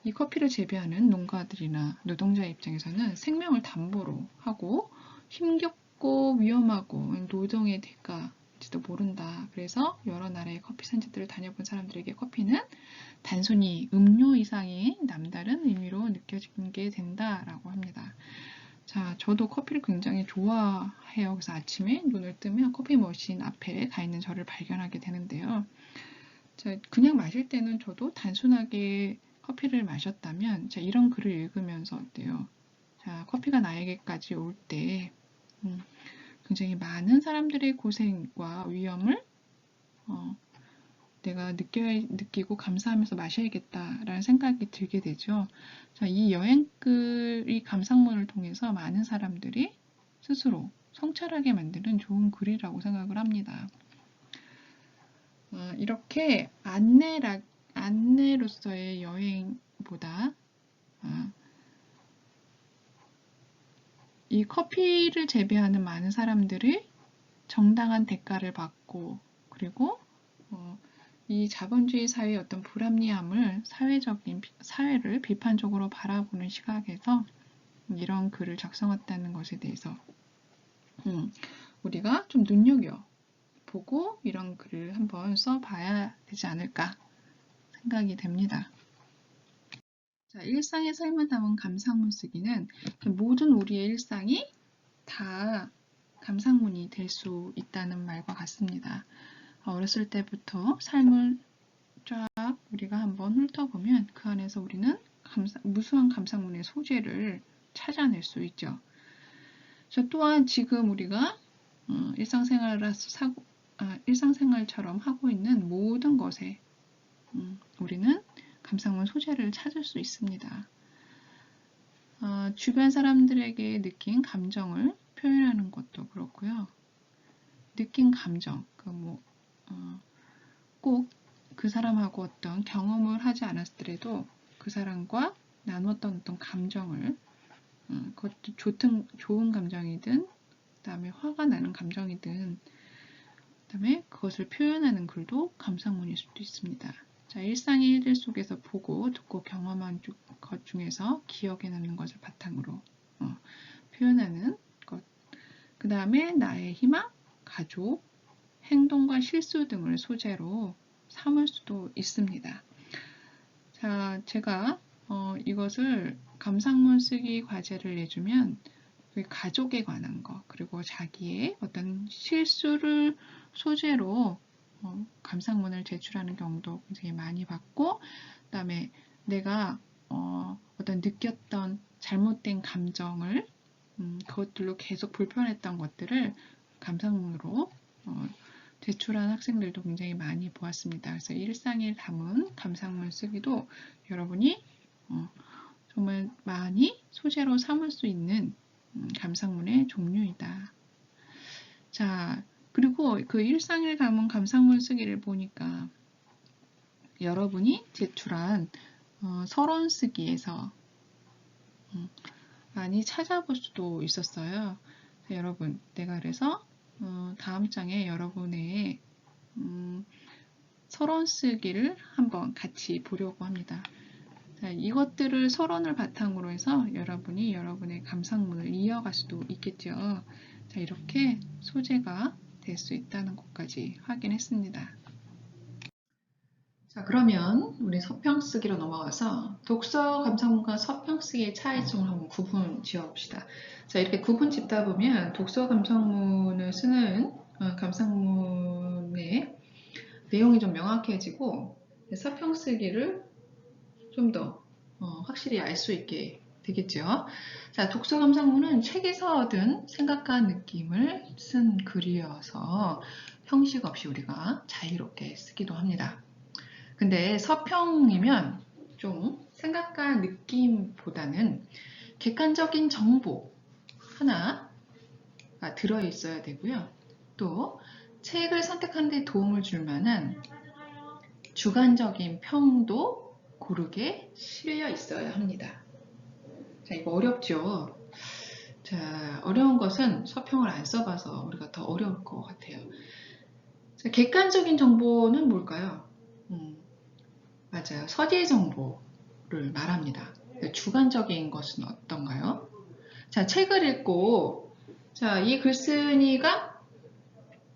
이 커피를 재배하는 농가들이나 노동자 입장에서는 생명을 담보로 하고 힘겹고 위험하고 노동의 대가일지도 모른다. 그래서 여러 나라의 커피 산지들을 다녀본 사람들에게 커피는 단순히 음료 이상의 남다른 의미로 느껴지게 된다라고 합니다. 자, 저도 커피를 굉장히 좋아해요. 그래서 아침에 눈을 뜨면 커피 머신 앞에 가 있는 저를 발견하게 되는데요. 자, 그냥 마실 때는 저도 단순하게 커피를 마셨다면, 자, 이런 글을 읽으면서 어때요? 자, 커피가 나에게까지 올 때 굉장히 많은 사람들의 고생과 위험을 내가 느끼고 감사하면서 마셔야겠다라는 생각이 들게 되죠. 자, 이 여행글이 감상문을 통해서 많은 사람들이 스스로 성찰하게 만드는 좋은 글이라고 생각을 합니다. 이렇게 안내로서의 여행보다 이 커피를 재배하는 많은 사람들이 정당한 대가를 받고, 그리고 이 자본주의 사회의 어떤 불합리함을 사회를 비판적으로 바라보는 시각에서 이런 글을 작성했다는 것에 대해서 우리가 좀 눈여겨보고 이런 글을 한번 써봐야 되지 않을까 생각이 됩니다. 자, 일상의 삶을 담은 감상문 쓰기는 모든 우리의 일상이 다 감상문이 될 수 있다는 말과 같습니다. 어렸을 때부터 삶을 쫙 우리가 한번 훑어보면 그 안에서 우리는 무수한 감상문의 소재를 찾아낼 수 있죠. 또한 지금 우리가 일상생활처럼 하고 있는 모든 것에 우리는 감상문 소재를 찾을 수 있습니다. 주변 사람들에게 느낀 감정을 표현하는 것도 그렇고요. 느낀 감정, 꼭 그 사람하고 어떤 경험을 하지 않았더라도 그 사람과 나눴던 어떤 감정을, 그것도 좋은 감정이든, 그 다음에 화가 나는 감정이든, 그 다음에 그것을 표현하는 글도 감상문일 수도 있습니다. 자, 일상의 일들 속에서 보고 듣고 경험한 것 중에서 기억에 남는 것을 바탕으로 표현하는 것. 그 다음에 나의 희망, 가족, 행동과 실수 등을 소재로 삼을 수도 있습니다. 자, 제가 이것을 감상문 쓰기 과제를 내주면 가족에 관한 거, 그리고 자기의 어떤 실수를 소재로 감상문을 제출하는 경우도 굉장히 많이 봤고, 그다음에 내가 어떤 느꼈던 잘못된 감정을 그것들로 계속 불편했던 것들을 감상문으로 제출한 학생들도 굉장히 많이 보았습니다. 그래서 일상을 담은 감상문 쓰기도 여러분이 정말 많이 소재로 삼을 수 있는 감상문의 종류이다. 자, 그리고 그 일상을 담은 감상문 쓰기를 보니까 여러분이 제출한 서론 쓰기에서 많이 찾아볼 수도 있었어요. 여러분, 내가 그래서 다음 장에 여러분의 서론 쓰기를 한번 같이 보려고 합니다. 자, 이것들을 서론을 바탕으로 해서 여러분이 여러분의 감상문을 이어갈 수도 있겠죠. 자, 이렇게 소재가 될 수 있다는 것까지 확인했습니다. 자, 그러면 우리 서평쓰기로 넘어가서 독서 감상문과 서평쓰기의 차이점을 한번 구분 지어봅시다. 자, 이렇게 구분 짓다 보면 독서 감상문을 쓰는 감상문의 내용이 좀 명확해지고 서평쓰기를 좀 더 확실히 알 수 있게 되겠죠. 자, 독서 감상문은 책에서 얻은 생각과 느낌을 쓴 글이어서 형식 없이 우리가 자유롭게 쓰기도 합니다. 근데 서평이면 좀 생각과 느낌보다는 객관적인 정보 하나가 들어있어야 되고요. 또 책을 선택하는 데 도움을 줄 만한 주관적인 평도 고르게 실려 있어야 합니다. 자, 이거 어렵죠? 자, 어려운 것은 서평을 안 써봐서 우리가 더 어려울 것 같아요. 자, 객관적인 정보는 뭘까요? 맞아요. 서재 정보를 말합니다. 주관적인 것은 어떤가요? 자, 책을 읽고, 자, 이 글쓴이가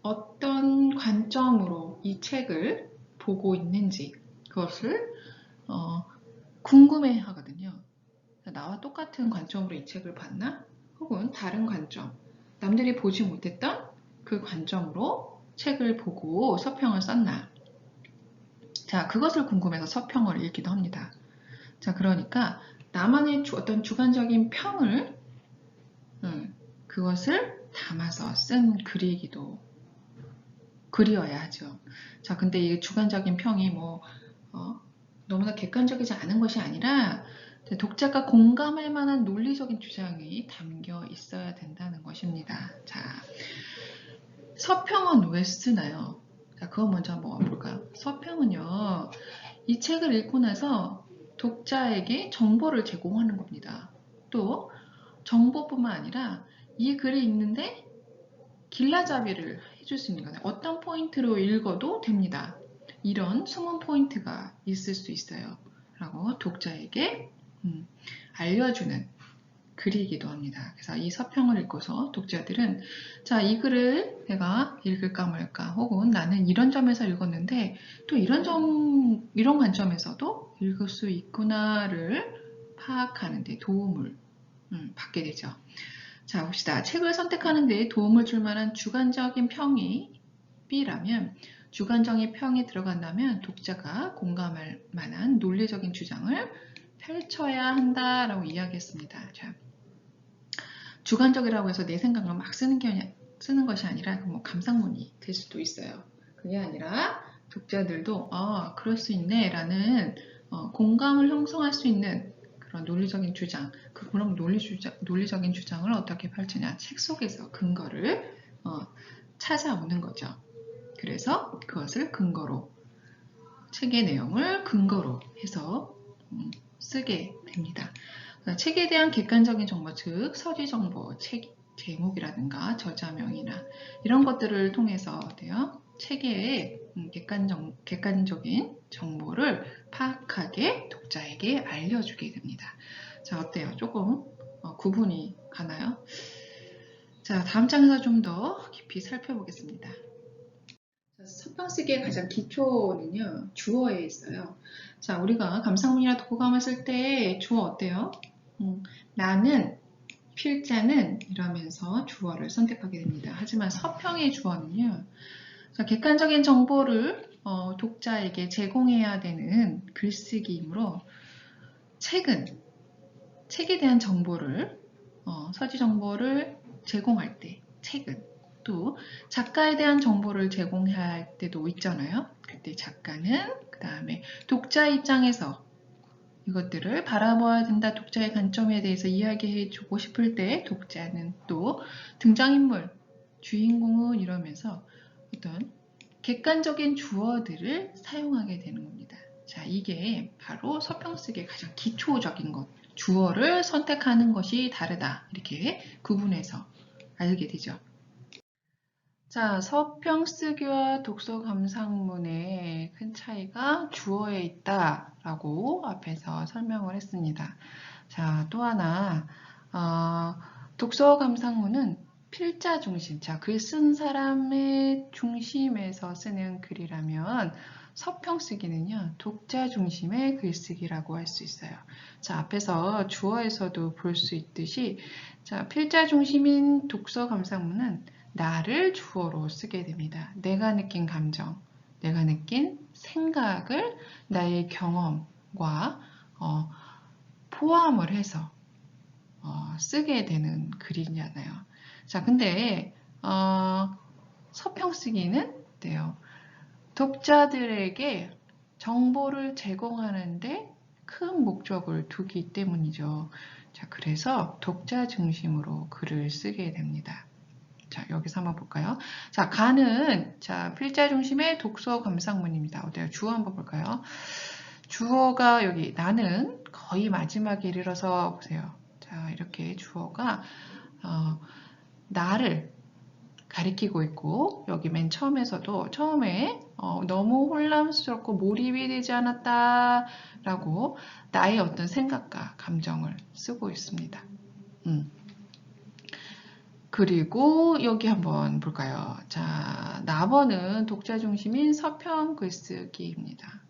어떤 관점으로 이 책을 보고 있는지, 그것을 궁금해 하거든요. 나와 똑같은 관점으로 이 책을 봤나? 혹은 다른 관점, 남들이 보지 못했던 그 관점으로 책을 보고 서평을 썼나? 자, 그것을 궁금해서 서평을 읽기도 합니다. 자, 그러니까 나만의 어떤 주관적인 평을 그것을 담아서 쓴 글이어야 하죠. 자, 근데 이 주관적인 평이 너무나 객관적이지 않은 것이 아니라 독자가 공감할 만한 논리적인 주장이 담겨 있어야 된다는 것입니다. 자, 서평은 왜 쓰나요? 자, 그거 먼저 한번 볼까요? 서평은요, 이 책을 읽고 나서 독자에게 정보를 제공하는 겁니다. 또 정보뿐만 아니라 이 글을 읽는데 길라잡이를 해줄 수 있는 거예요. 어떤 포인트로 읽어도 됩니다. 이런 숨은 포인트가 있을 수 있어요. 라고 독자에게 알려주는 글이기도 합니다. 그래서 이 서평을 읽고서 독자들은 자, 이 글을 내가 읽을까 말까, 혹은 나는 이런 점에서 읽었는데 또 이런 관점에서도 읽을 수 있구나를 파악하는 데 도움을 받게 되죠. 자, 봅시다. 책을 선택하는 데 도움을 줄 만한 주관적인 평이 B라면, 주관적인 평이 들어간다면 독자가 공감할 만한 논리적인 주장을 펼쳐야 한다라고 이야기했습니다. 자, 주관적이라고 해서 내 생각을 막 쓰는 것이 아니라 감상문이 될 수도 있어요. 그게 아니라 독자들도 그럴 수 있네 라는 공감을 형성할 수 있는 그런 논리적인 주장, 그런 논리적인 주장을 어떻게 펼치냐, 책 속에서 근거를 찾아오는 거죠. 그래서 그것을 근거로, 책의 내용을 근거로 해서 쓰게 됩니다. 책에 대한 객관적인 정보, 즉 서지 정보, 책 제목이라든가 저자명이나 이런 것들을 통해서 책의 객관적인 정보를 파악하게 독자에게 알려주게 됩니다. 자, 어때요? 조금 구분이 가나요? 자, 다음 장에서 좀 더 깊이 살펴보겠습니다. 서평쓰기의 가장 기초는요, 주어에 있어요. 자, 우리가 감상문이나 독후감을 쓸 때 주어 어때요? 나는 필자는 이러면서 주어를 선택하게 됩니다. 하지만 서평의 주어는요. 자, 객관적인 정보를 독자에게 제공해야 되는 글쓰기이므로 책에 대한 정보를 서지 정보를 제공할 때 책은 또 작가에 대한 정보를 제공해야 할 때도 있잖아요. 그때 작가는 그 다음에 독자 입장에서 이것들을 바라봐야 된다. 독자의 관점에 대해서 이야기해주고 싶을 때 독자는 또 등장인물, 주인공은 이러면서 어떤 객관적인 주어들을 사용하게 되는 겁니다. 자, 이게 바로 서평쓰기의 가장 기초적인 것. 주어를 선택하는 것이 다르다. 이렇게 구분해서 알게 되죠. 자, 서평쓰기와 독서 감상문의 큰 차이가 주어에 있다라고 앞에서 설명을 했습니다. 자, 또 하나 독서 감상문은 필자 중심, 자, 글 쓴 사람의 중심에서 쓰는 글이라면 서평쓰기는요, 독자 중심의 글쓰기라고 할 수 있어요. 자, 앞에서 주어에서도 볼 수 있듯이, 자, 필자 중심인 독서 감상문은 나를 주어로 쓰게 됩니다. 내가 느낀 감정, 내가 느낀 생각을 나의 경험과 포함을 해서 쓰게 되는 글이잖아요. 자, 근데 서평쓰기는 어때요? 독자들에게 정보를 제공하는데 큰 목적을 두기 때문이죠. 자, 그래서 독자 중심으로 글을 쓰게 됩니다. 자, 여기서 한번 볼까요? 자, 가는, 자, 필자 중심의 독서 감상문입니다. 어때요? 주어 한번 볼까요? 주어가 여기 나는 거의 마지막에 이르러서 보세요. 자, 이렇게 주어가 나를 가리키고 있고, 여기 맨 처음에서도 처음에 너무 혼란스럽고 몰입이 되지 않았다 라고 나의 어떤 생각과 감정을 쓰고 있습니다. 그리고 여기 한번 볼까요? 자, 나번은 독자 중심인 서평 글쓰기입니다.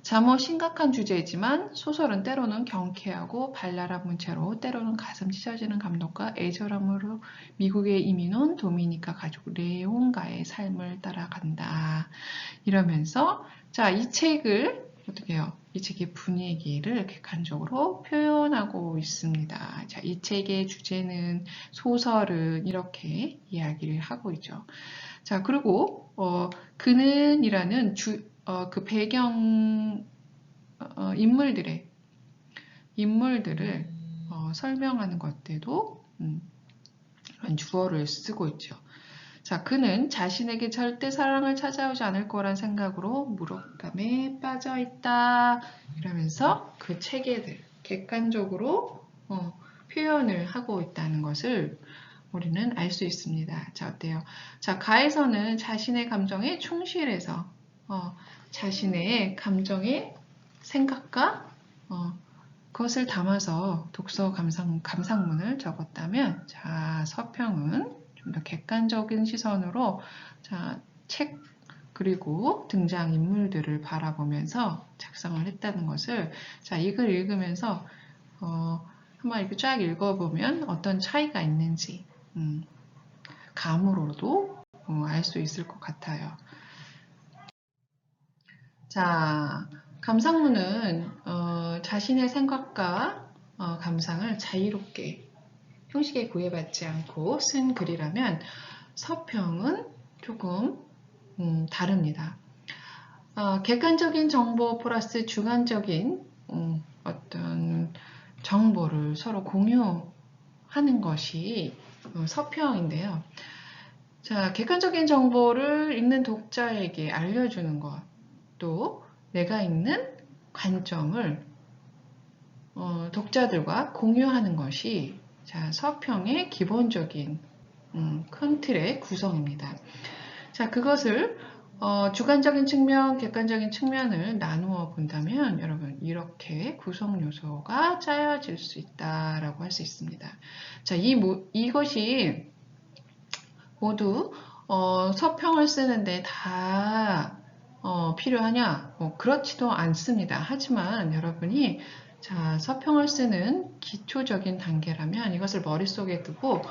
자, 뭐 심각한 주제이지만 소설은 때로는 경쾌하고 발랄한 문체로 때로는 가슴 찢어지는 감동과 애절함으로 미국에 이민 온 도미니카 가족 레옹가의 삶을 따라간다. 이러면서 자, 이 책을 어떻게 해요? 이 책의 분위기를 객관적으로 표현하고 있습니다. 자, 이 책의 주제는 소설은 이렇게 이야기를 하고 있죠. 자, 그리고 그는이라는 그 배경 인물들을 설명하는 것들도 이런 주어를 쓰고 있죠. 자, 그는 자신에게 절대 사랑을 찾아오지 않을 거란 생각으로 무력감에 빠져 있다. 이러면서 그 체계들 객관적으로 표현을 하고 있다는 것을 우리는 알 수 있습니다. 자, 어때요? 자, 가에서는 자신의 감정에 충실해서 자신의 감정의 생각과 그것을 담아서 독서 감상문을 적었다면, 자, 서평은 좀 더 객관적인 시선으로 자, 책 그리고 등장인물들을 바라보면서 작성을 했다는 것을 자, 이걸 읽으면서 한번 이렇게 쫙 읽어보면 어떤 차이가 있는지 감으로도 알 수 있을 것 같아요. 자, 감상문은 자신의 생각과 감상을 자유롭게 형식에 구애받지 않고 쓴 글이라면 서평은 조금 다릅니다. 객관적인 정보 플러스 주관적인 어떤 정보를 서로 공유하는 것이 서평인데요. 자, 객관적인 정보를 읽는 독자에게 알려주는 것, 또 내가 읽는 관점을 독자들과 공유하는 것이 자, 서평의 기본적인 큰 틀의 구성입니다. 자, 그것을 주관적인 측면, 객관적인 측면을 나누어 본다면 여러분 이렇게 구성 요소가 짜여질 수 있다라고 할 수 있습니다. 자, 이것이 모두 서평을 쓰는데 다 필요하냐? 그렇지도 않습니다. 하지만 여러분이 자, 서평을 쓰는 기초적인 단계라면 이것을 머릿속에 두고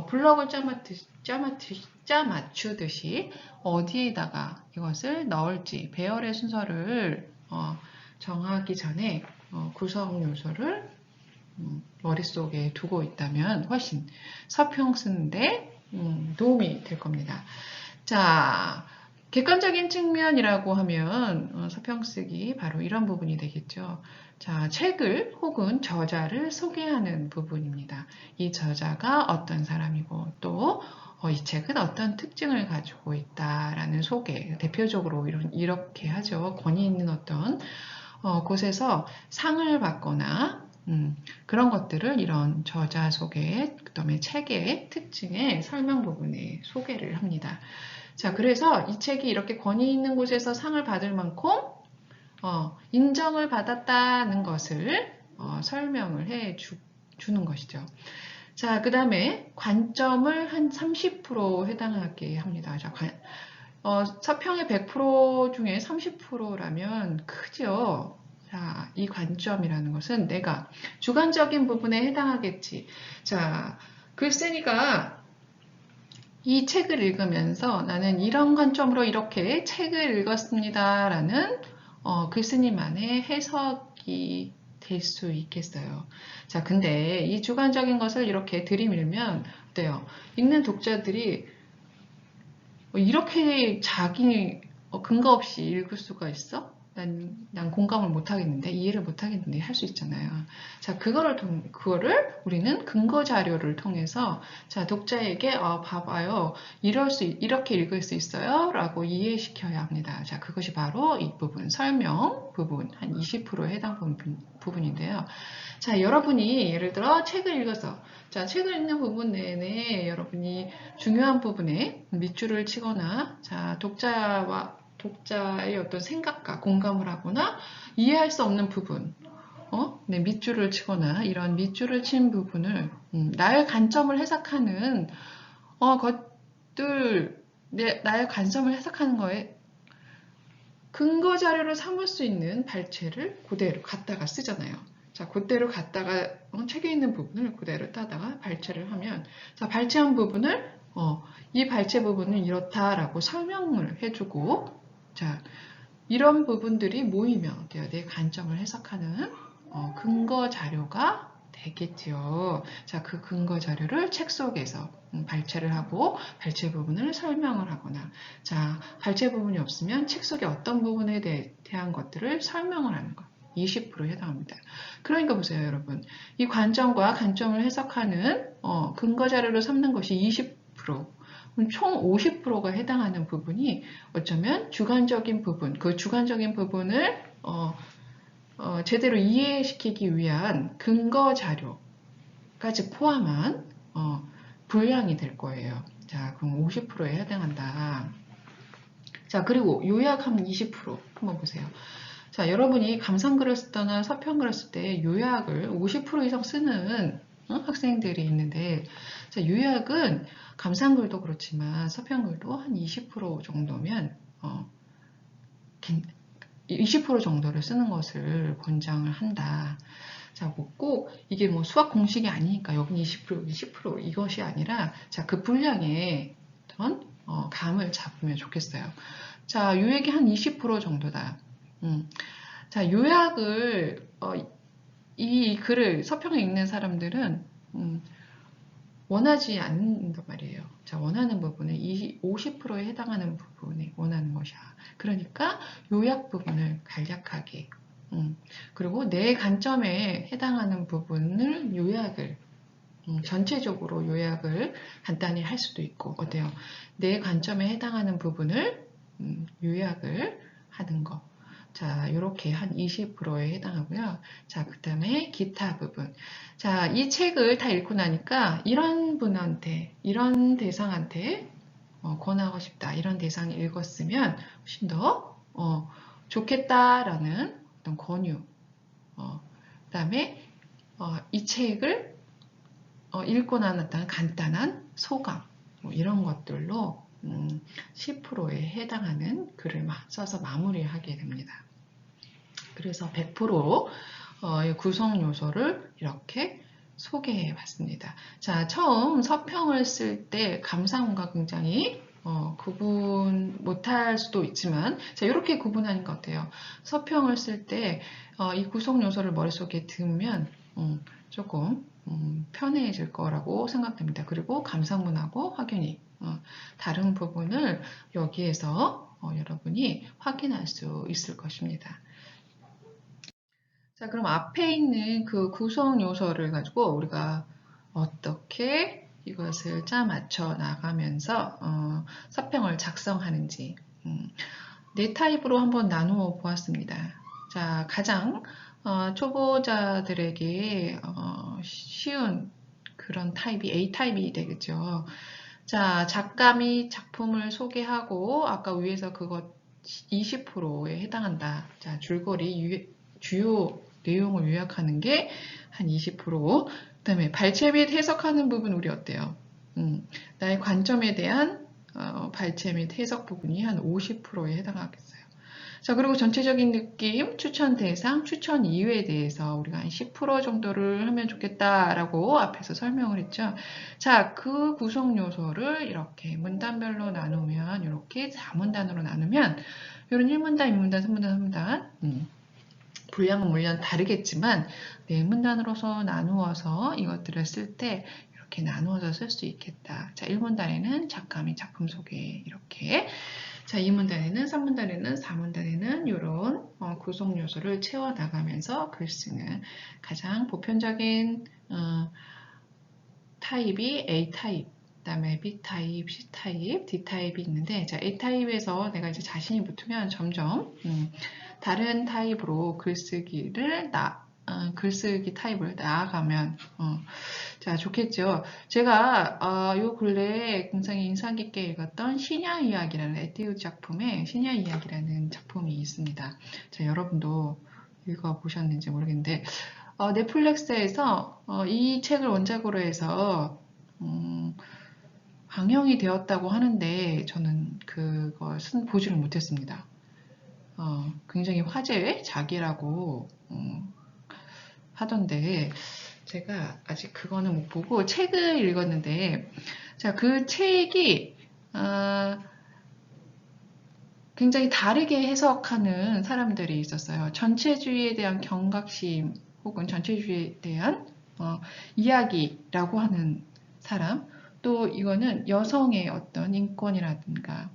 블럭을 짜 맞추듯이 어디에다가 이것을 넣을지 배열의 순서를 정하기 전에 구성 요소를 머릿속에 두고 있다면 훨씬 서평 쓰는데 도움이 될 겁니다. 자, 객관적인 측면이라고 하면 서평 쓰기 바로 이런 부분이 되겠죠. 자, 책을 혹은 저자를 소개하는 부분입니다. 이 저자가 어떤 사람이고 또 이 책은 어떤 특징을 가지고 있다라는 소개, 대표적으로 이렇게 하죠. 권위 있는 어떤 곳에서 상을 받거나 그런 것들을 이런 저자 소개, 그다음에 책의 특징의 설명 부분에 소개를 합니다. 자, 그래서 이 책이 이렇게 권위 있는 곳에서 상을 받을 만큼 인정을 받았다는 것을 설명을 해 주는 것이죠. 자, 그 다음에 관점을 한 30% 해당하게 합니다. 자, 서평의 100% 중에 30%라면 크죠. 자, 이 관점이라는 것은 내가 주관적인 부분에 해당하겠지. 자, 글쓴이가 이 책을 읽으면서 나는 이런 관점으로 이렇게 책을 읽었습니다. 라는 글쓴이만의 해석이 될 수 있겠어요. 자, 근데 이 주관적인 것을 이렇게 들이밀면 어때요? 읽는 독자들이 이렇게 자기 근거 없이 읽을 수가 있어? 난 공감을 못 하겠는데, 이해를 못 하겠는데 할 수 있잖아요. 자, 그거를 우리는 근거 자료를 통해서, 자, 독자에게, 봐봐요. 이렇게 읽을 수 있어요? 라고 이해시켜야 합니다. 자, 그것이 바로 이 부분, 설명 부분, 한 20%에 해당 부분인데요. 자, 여러분이 예를 들어 책을 읽어서, 자, 책을 읽는 부분 내내 여러분이 중요한 부분에 밑줄을 치거나, 자, 독자의 어떤 생각과 공감을 하거나 이해할 수 없는 부분, 네, 밑줄을 치거나 이런 밑줄을 친 부분을 나의 관점을 해석하는 나의 관점을 해석하는 거에 근거 자료로 삼을 수 있는 발췌를 그대로 갖다가 쓰잖아요. 자, 그대로 갖다가 책에 있는 부분을 그대로 따다가 발췌를 하면, 자, 발췌한 부분을 이 발췌 부분은 이렇다라고 설명을 해주고, 자, 이런 부분들이 모이면 어때요? 내 관점을 해석하는 근거 자료가 되겠죠. 자, 그 근거 자료를 책 속에서 발췌를 하고 발췌 부분을 설명을 하거나, 자, 발췌 부분이 없으면 책 속의 어떤 부분에 대한 것들을 설명을 하는 것. 20%에 해당합니다. 그러니까 보세요, 여러분. 이 관점과 관점을 해석하는 근거 자료로 삼는 것이 20%. 총 50%가 해당하는 부분이 어쩌면 주관적인 부분, 그 주관적인 부분을 제대로 이해시키기 위한 근거 자료까지 포함한 분량이 될 거예요. 자, 그럼 50%에 해당한다. 자, 그리고 요약하면 20% 한번 보세요. 자, 여러분이 감상글을 쓰거나 서평글을 쓸 때 요약을 50% 이상 쓰는 학생들이 있는데, 자, 요약은 감상글도 그렇지만 서평글도 한 20% 정도면 20% 정도를 쓰는 것을 권장을 한다. 자, 꼭 이게 뭐 수학 공식이 아니니까 여기 20%, 10% 이것이 아니라, 자, 그 분량의 어떤 감을 잡으면 좋겠어요. 자, 요약이 한 20% 정도다. 자, 요약을 이 글을 서평을 읽는 사람들은 원하지 않는단 말이에요. 자, 원하는 부분은 50%에 해당하는 부분이 원하는 것이야. 그러니까 요약 부분을 간략하게, 그리고 내 관점에 해당하는 부분을 요약을, 전체적으로 요약을 간단히 할 수도 있고, 어때요? 내 관점에 해당하는 부분을 요약을 하는 거. 자, 이렇게 한 20%에 해당하고요. 자, 그 다음에 기타 부분. 자, 이 책을 다 읽고 나니까 이런 분한테, 이런 대상한테 권하고 싶다. 이런 대상이 읽었으면 훨씬 더 좋겠다라는 어떤 권유. 그 다음에 이 책을 읽고 난 어떤 간단한 소감. 뭐 이런 것들로 10%에 해당하는 글을 써서 마무리하게 됩니다. 그래서 100% 구성 요소를 이렇게 소개해 봤습니다. 자, 처음 서평을 쓸 때 감상문과 굉장히 구분 못할 수도 있지만, 자, 이렇게 구분하는 것 같아요. 서평을 쓸 때 이 구성 요소를 머릿속에 두면 조금 편해질 거라고 생각됩니다. 그리고 감상문하고 확연히 다른 부분을 여기에서 여러분이 확인할 수 있을 것입니다. 자, 그럼 앞에 있는 그 구성 요소를 가지고 우리가 어떻게 이것을 짜 맞춰 나가면서 서평을 작성하는지 네 타입으로 한번 나누어 보았습니다. 자, 가장 초보자들에게 쉬운 그런 타입이 A 타입이 되겠죠. 자, 작가이 작품을 소개하고 아까 위에서 그것 20%에 해당한다. 자, 줄거리 주요 내용을 요약하는 게 한 20%. 그다음에 발췌 및 해석하는 부분 우리 어때요? 나의 관점에 대한 발췌 및 해석 부분이 한 50%에 해당하겠어요. 자, 그리고 전체적인 느낌, 추천 대상, 추천 이유에 대해서 우리가 한 10% 정도를 하면 좋겠다라고 앞에서 설명을 했죠. 자, 그 구성 요소를 이렇게 문단별로 나누면, 이렇게 4문단으로 나누면, 이런 1문단, 2문단, 3문단, 3문단, 분량은 물론 다르겠지만, 4문단으로서 나누어서 이것들을 쓸 때, 이렇게 나누어서 쓸 수 있겠다. 자, 1문단에는 작가 및 작품 소개, 이렇게. 자, 2문단에는, 3문단에는, 4문단에는 이런 구성 요소를 채워나가면서 글 쓰는 가장 보편적인 타입이 A 타입, 그 다음에 B 타입, C 타입, D 타입이 있는데, 자, A 타입에서 내가 이제 자신이 붙으면 점점 다른 타입으로 글쓰기 타입을 나아가면 자, 좋겠죠. 제가 요 근래에 굉장히 인상 깊게 읽었던 시냐 이야기라는 에뛰드 작품에 시냐 이야기라는 작품이 있습니다. 자, 여러분도 읽어보셨는지 모르겠는데 넷플릭스에서 이 책을 원작으로 해서 방영이 되었다고 하는데 저는 그것은 보지를 못했습니다. 굉장히 화제작이라고 하던데 제가 아직 그거는 못 보고 책을 읽었는데, 자, 그 책이 굉장히 다르게 해석하는 사람들이 있었어요. 전체주의에 대한 경각심 혹은 전체주의에 대한 이야기라고 하는 사람, 또 이거는 여성의 어떤 인권이라든가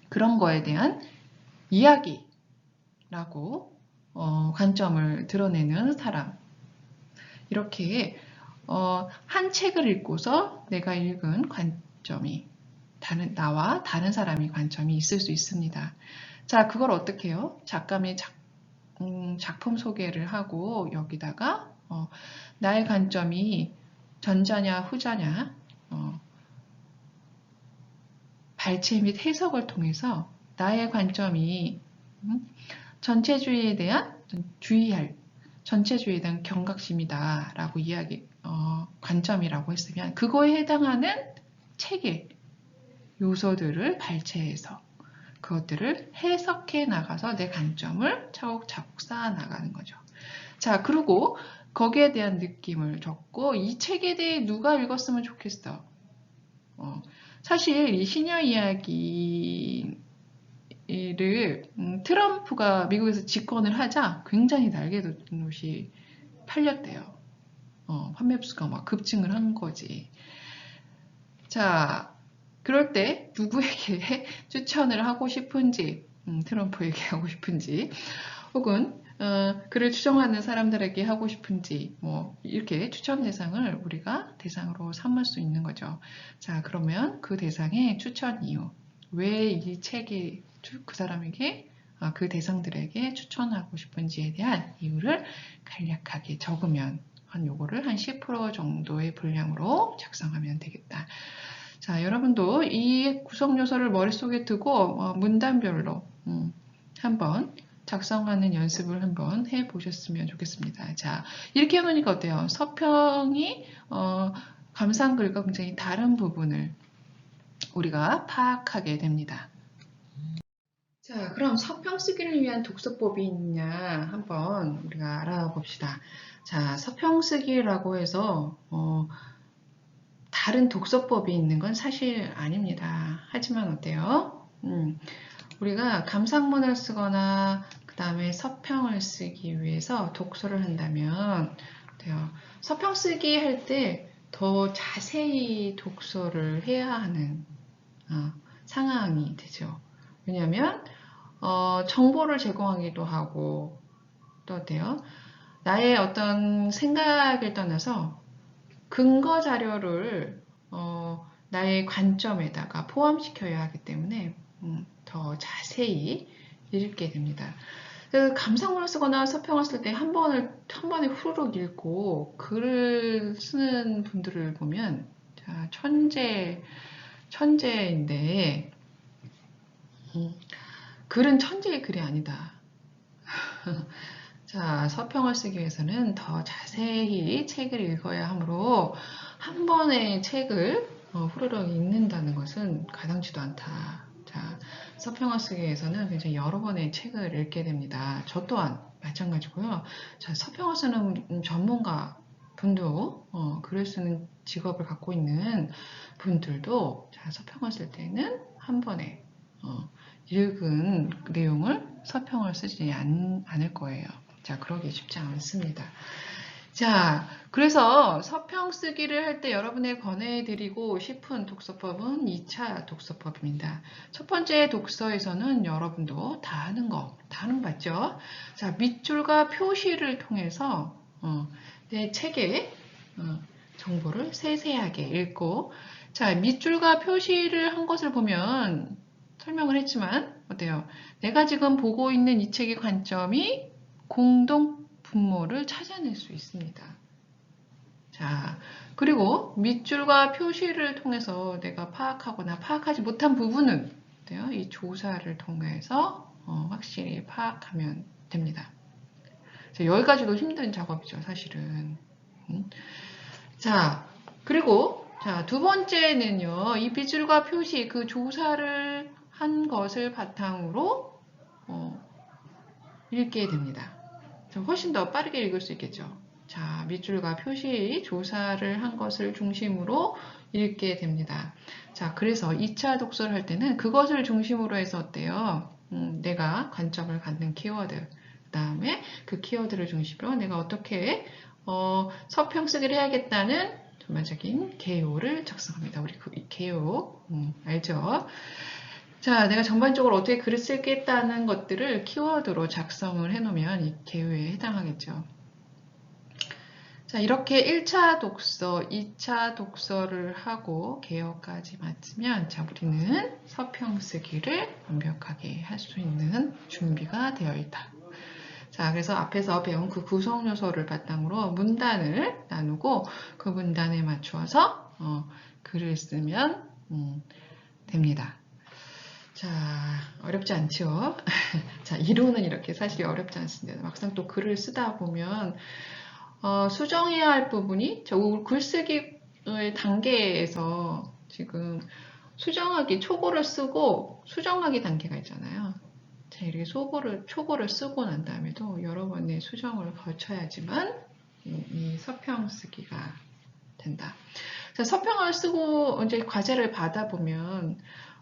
그런 거에 대한 이야기라고 관점을 드러내는 사람. 이렇게 한 책을 읽고서 내가 읽은 관점이 나와 다른 사람의 관점이 있을 수 있습니다. 자, 그걸 어떻게 해요? 작가의 작품 소개를 하고 여기다가 나의 관점이 전자냐 후자냐 발췌 및 해석을 통해서 나의 관점이 전체주의에 대한 주의할 전체주의에 대한 경각심이다 라고 관점이라고 했으면 그거에 해당하는 책의 요소들을 발췌해서 그것들을 해석해 나가서 내 관점을 차곡차곡 쌓아 나가는 거죠. 자, 그리고 거기에 대한 느낌을 적고 이 책에 대해 누가 읽었으면 좋겠어. 사실 이 시녀 이야기를 트럼프가 미국에서 집권을 하자 굉장히 날개돋이 팔렸대요. 판매수가 막 급증을 한 거지. 자, 그럴 때 누구에게 추천을 하고 싶은지, 트럼프에게 하고 싶은지, 혹은 그를 추종하는 사람들에게 하고 싶은지, 뭐 이렇게 추천 대상을 우리가 대상으로 삼을 수 있는 거죠. 자, 그러면 그 대상의 추천 이유, 왜 이 책이 그 사람에게 그 대상들에게 추천하고 싶은지에 대한 이유를 간략하게 적으면 요거를 한 10% 정도의 분량으로 작성하면 되겠다. 자, 여러분도 이 구성 요소를 머릿속에 두고 문단별로 한번 작성하는 연습을 한번 해보셨으면 좋겠습니다. 자, 이렇게 해놓으니까 어때요? 서평이 감상글과 굉장히 다른 부분을 우리가 파악하게 됩니다. 자, 그럼 서평 쓰기를 위한 독서법이 있냐 한번 우리가 알아봅시다. 자, 서평 쓰기라고 해서 다른 독서법이 있는 건 사실 아닙니다. 하지만 어때요? 우리가 감상문을 쓰거나 그 다음에 서평을 쓰기 위해서 독서를 한다면 어때요? 서평 쓰기 할 때 더 자세히 독서를 해야 하는 상황이 되죠. 왜냐하면 정보를 제공하기도 하고 또 어때요? 나의 어떤 생각을 떠나서 근거 자료를 나의 관점에다가 포함시켜야 하기 때문에 더 자세히 읽게 됩니다. 감상문을 쓰거나 서평을 쓸 때 한 번에 후루룩 읽고 글을 쓰는 분들을 보면 자, 천재인데 글은 천재의 글이 아니다. 자, 서평을 쓰기 위해서는 더 자세히 책을 읽어야 하므로 한 번에 책을 후루룩 읽는다는 것은 가당치도 않다. 자, 서평을 쓰기 위해서는 굉장히 여러 번의 책을 읽게 됩니다. 저 또한 마찬가지고요. 자, 서평을 쓰는 전문가 분도 글을 쓰는 직업을 갖고 있는 분들도 자, 서평을 쓸 때는 한 번에 읽은 내용을 서평을 쓰지 않을 거예요. 자, 그러기 쉽지 않습니다. 자, 그래서 서평 쓰기를 할 때 여러분에 권해드리고 싶은 독서법은 2차 독서법입니다. 첫 번째 독서에서는 여러분도 다 아는 거 맞죠? 자, 밑줄과 표시를 통해서 내 책의 정보를 세세하게 읽고, 자, 밑줄과 표시를 한 것을 보면 설명을 했지만 어때요? 내가 지금 보고 있는 이 책의 관점이 공동 분모를 찾아낼 수 있습니다. 자, 그리고 밑줄과 표시를 통해서 내가 파악하거나 파악하지 못한 부분은 어때요? 이 조사를 통해서 확실히 파악하면 됩니다. 자, 여기까지도 힘든 작업이죠, 사실은. 자, 그리고 자, 두 번째는요. 이 밑줄과 표시, 그 조사를 한 것을 바탕으로 읽게 됩니다. 훨씬 더 빠르게 읽을 수 있겠죠. 자, 밑줄과 표시 조사를 한 것을 중심으로 읽게 됩니다. 자, 그래서 2차 독서를 할 때는 그것을 중심으로 해서 어때요? 내가 관점을 갖는 키워드, 그 다음에 그 키워드를 중심으로 내가 어떻게 서평 쓰기를 해야겠다는 전반적인 개요를 작성합니다. 우리 그 개요 알죠? 자, 내가 전반적으로 어떻게 글을 쓰겠다는 것들을 키워드로 작성을 해놓으면 이 개요에 해당하겠죠. 자, 이렇게 1차 독서, 2차 독서를 하고 개요까지 마치면 자, 우리는 서평 쓰기를 완벽하게 할 수 있는 준비가 되어 있다. 자, 그래서 앞에서 배운 그 구성 요소를 바탕으로 문단을 나누고 그 문단에 맞추어서 글을 쓰면 됩니다. 자, 어렵지 않죠? 자, 이론은 이렇게 사실 어렵지 않습니다. 막상 또 글을 쓰다 보면 수정해야 할 부분이 글쓰기 단계에서 지금 수정하기 초고를 쓰고 수정하기 단계가 있잖아요. 자, 이렇게 초고를 쓰고 난 다음에도 여러 번의 수정을 거쳐야지만 이 서평 쓰기가 된다. 자, 서평을 쓰고 이제 과제를 받아보면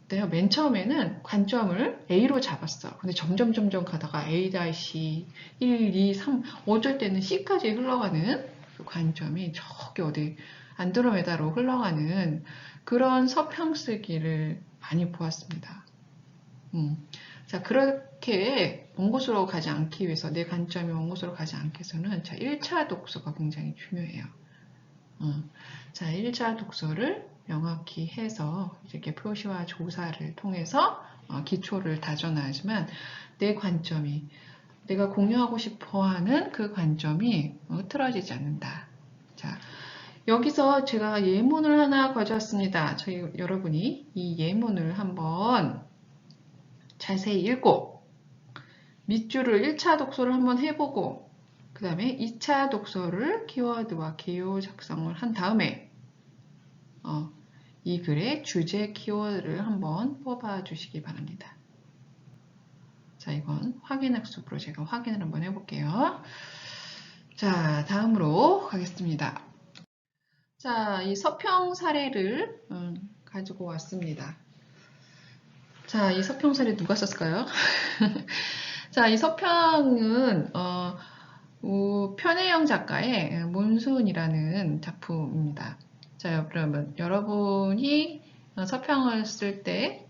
내가 맨 처음에는 관점을 A로 잡았어. 근데 점점 가다가 A-1, 2, 3, 어쩔 때는 C까지 흘러가는 그 관점이 저기 어디 안드로메다로 흘러가는 그런 서평 쓰기를 많이 보았습니다. 자, 그렇게 먼 곳으로 가지 않기 위해서, 내 관점이 먼 곳으로 가지 않기 위해서는, 자, 1차 독서가 굉장히 중요해요. 자, 1차 독서를 명확히 해서 이렇게 표시와 조사를 통해서 기초를 다져놔야지만 내 관점이, 내가 공유하고 싶어 하는 그 관점이 흐트러지지 않는다. 자, 여기서 제가 예문을 하나 가져왔습니다. 여러분이 이 예문을 한번 자세히 읽고 밑줄을 1차 독서를 한번 해보고 그 다음에 2차 독서를 키워드와 개요 작성을 한 다음에 이 글의 주제 키워드를 한번 뽑아 주시기 바랍니다. 자, 이건 확인학습으로 제가 확인을 한번 해볼게요. 자, 다음으로 가겠습니다. 자, 이 서평 사례를 가지고 왔습니다. 자, 이 서평 사례 누가 썼을까요? 자, 이 서평은 편혜영 작가의 몬순이라는 작품입니다. 자, 그러면 여러분이 서평을 쓸 때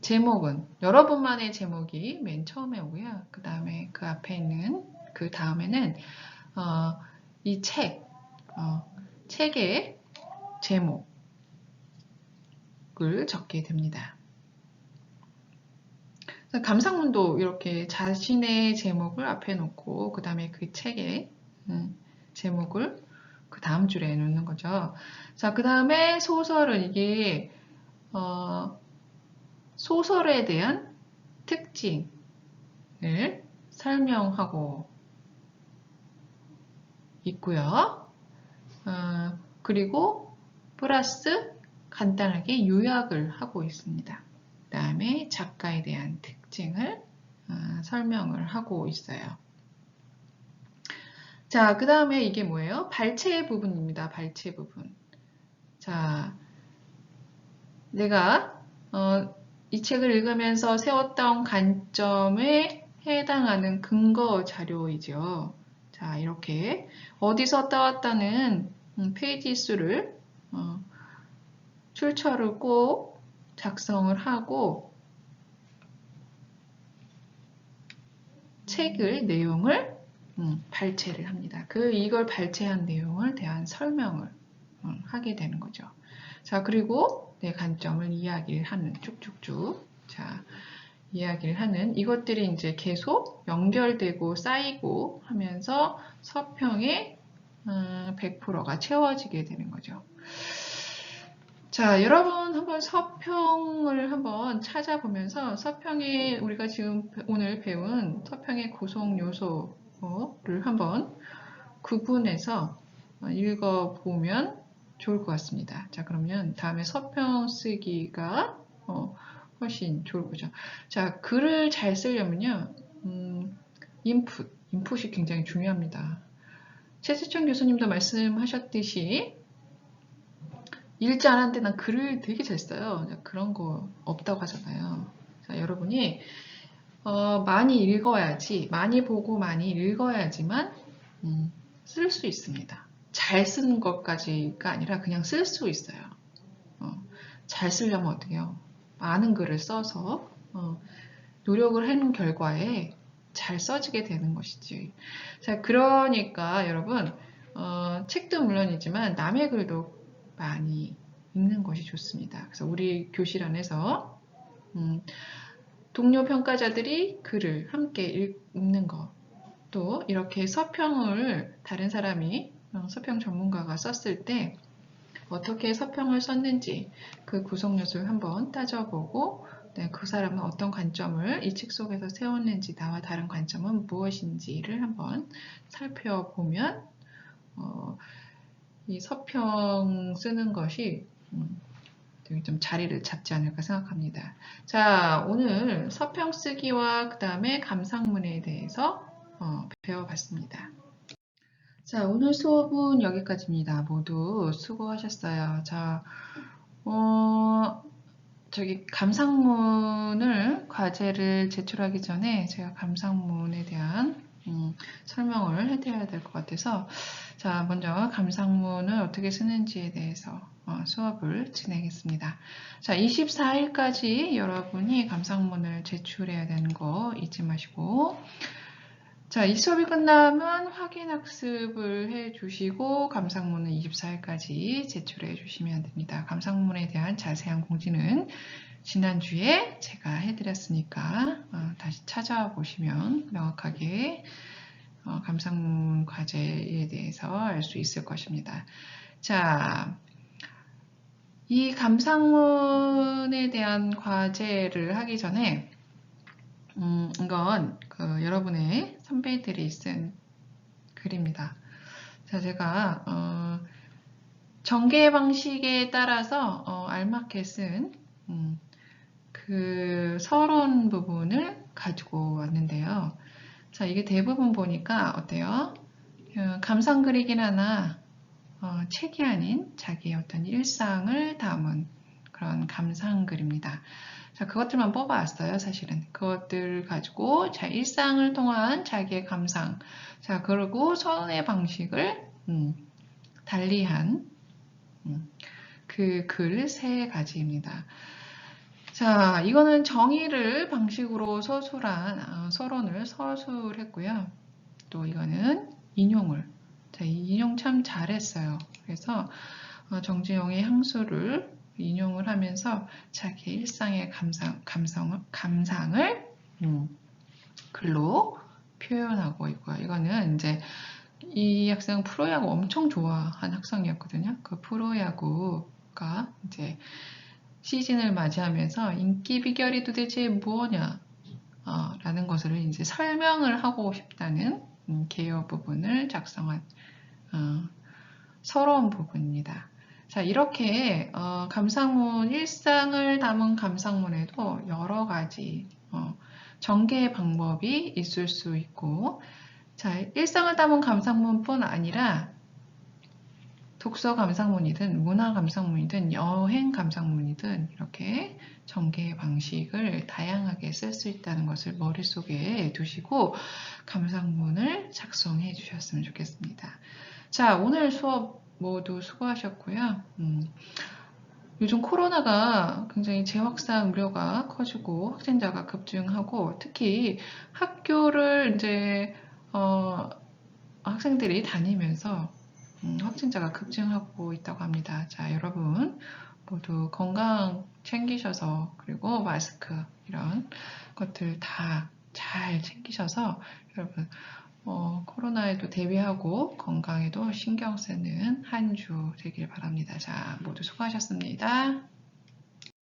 제목은 여러분만의 제목이 맨 처음에 오고요. 그 다음에 그 앞에 있는 그 다음에는 이 책의 제목을 적게 됩니다. 감상문도 이렇게 자신의 제목을 앞에 놓고 그 다음에 그 책의 제목을 그 다음 줄에 놓는 거죠. 자, 그 다음에 소설은 이게 소설에 대한 특징을 설명하고 있고요. 그리고 플러스 간단하게 요약을 하고 있습니다. 그 다음에 작가에 대한 특징을 설명을 하고 있어요. 자, 그 다음에 이게 뭐예요? 발췌 부분입니다. 발췌 부분. 자, 내가 이 책을 읽으면서 세웠던 관점에 해당하는 근거 자료이죠. 자, 이렇게 어디서 따왔다는 페이지 수를 출처를 꼭 작성을 하고 책을 내용을 발췌를 합니다. 이걸 발췌한 내용을 대한 설명을 하게 되는 거죠. 자, 그리고 내 관점을 이야기를 하는 쭉쭉쭉. 자, 이야기를 하는 이것들이 이제 계속 연결되고 쌓이고 하면서 서평의 100%가 채워지게 되는 거죠. 자, 여러분 한번 서평을 한번 찾아보면서 서평의 우리가 지금 오늘 배운 서평의 구성 요소를 한번 구분해서 읽어보면 좋을 것 같습니다. 자, 그러면 다음에 서평 쓰기가 훨씬 좋을 거죠. 자, 글을 잘 쓰려면요, 인풋이 굉장히 중요합니다. 최수천 교수님도 말씀하셨듯이 읽지 않았는데 난 글을 되게 잘 써요. 그런 거 없다고 하잖아요. 자, 여러분이 많이 읽어야지, 많이 보고 많이 읽어야지만 쓸 수 있습니다. 잘 쓰는 것까지가 아니라 그냥 쓸 수 있어요. 잘 쓰려면 어떻게 해요? 많은 글을 써서 노력을 하는 결과에 잘 써지게 되는 것이지. 자, 그러니까 여러분 책도 물론이지만 남의 글도 많이 읽는 것이 좋습니다. 그래서 우리 교실 안에서 동료 평가자들이 글을 함께 읽는 것, 또 이렇게 서평을 다른 사람이 서평 전문가가 썼을 때 어떻게 서평을 썼는지 그 구성 요소를 한번 따져보고 그 사람은 어떤 관점을 이 책 속에서 세웠는지 나와 다른 관점은 무엇인지를 한번 살펴보면 이 서평 쓰는 것이 되게 좀 자리를 잡지 않을까 생각합니다. 자, 오늘 서평 쓰기와 그 다음에 감상문에 대해서 배워봤습니다. 자, 오늘 수업은 여기까지입니다. 모두 수고하셨어요. 자, 저기 감상문을 과제를 제출하기 전에 제가 감상문에 대한 설명을 해드려야 될 것 같아서 자, 먼저 감상문을 어떻게 쓰는지에 대해서 수업을 진행했습니다. 자, 24일까지 여러분이 감상문을 제출해야 되는 거 잊지 마시고 자, 이 수업이 끝나면 확인학습을 해주시고 감상문은 24일까지 제출해 주시면 됩니다. 감상문에 대한 자세한 공지는 지난주에 제가 해드렸으니까 다시 찾아보시면 명확하게 감상문 과제에 대해서 알 수 있을 것입니다. 자, 이 감상문에 대한 과제를 하기 전에 이건 여러분의 선배들이 쓴 글입니다. 자, 제가 전개 방식에 따라서 알맞게 쓴 그 서론 부분을 가지고 왔는데요. 자, 이게 대부분 보니까 어때요? 감상 그리긴 하나 책이 아닌 자기의 어떤 일상을 담은 그런 감상 글입니다. 자, 그것들만 뽑아왔어요, 사실은. 그것들 가지고, 자, 일상을 통한 자기의 감상. 자, 그리고 서론의 방식을, 달리한, 그 글 세 가지입니다. 자, 이거는 정의를 방식으로 서술한, 서론을 서술했고요. 또 이거는 인용을. 자, 이 인용 참 잘했어요. 그래서, 정지용의 향수를 인용을 하면서 자기 일상의 감상을 글로 표현하고 있고요. 이거는 이제 이 학생 프로야구 엄청 좋아한 학생이었거든요. 그 프로야구가 이제 시즌을 맞이하면서 인기 비결이 도대체 뭐냐? 라는 것을 이제 설명을 하고 싶다는 개요 부분을 작성한 서러운 부분입니다. 자, 이렇게 감상문, 일상을 담은 감상문에도 여러 가지 전개 방법이 있을 수 있고, 자, 일상을 담은 감상문뿐 아니라 독서 감상문이든 문화 감상문이든 여행 감상문이든 이렇게 전개 방식을 다양하게 쓸 수 있다는 것을 머릿속에 두시고 감상문을 작성해 주셨으면 좋겠습니다. 자, 오늘 수업 모두 수고하셨고요. 요즘 코로나가 굉장히 재확산 우려가 커지고 확진자가 급증하고 특히 학교를 이제 학생들이 다니면서 확진자가 급증하고 있다고 합니다. 자, 여러분 모두 건강 챙기셔서 그리고 마스크 이런 것들 다 잘 챙기셔서 여러분 코로나에도 대비하고 건강에도 신경 쓰는 한 주 되길 바랍니다. 자, 모두 수고하셨습니다.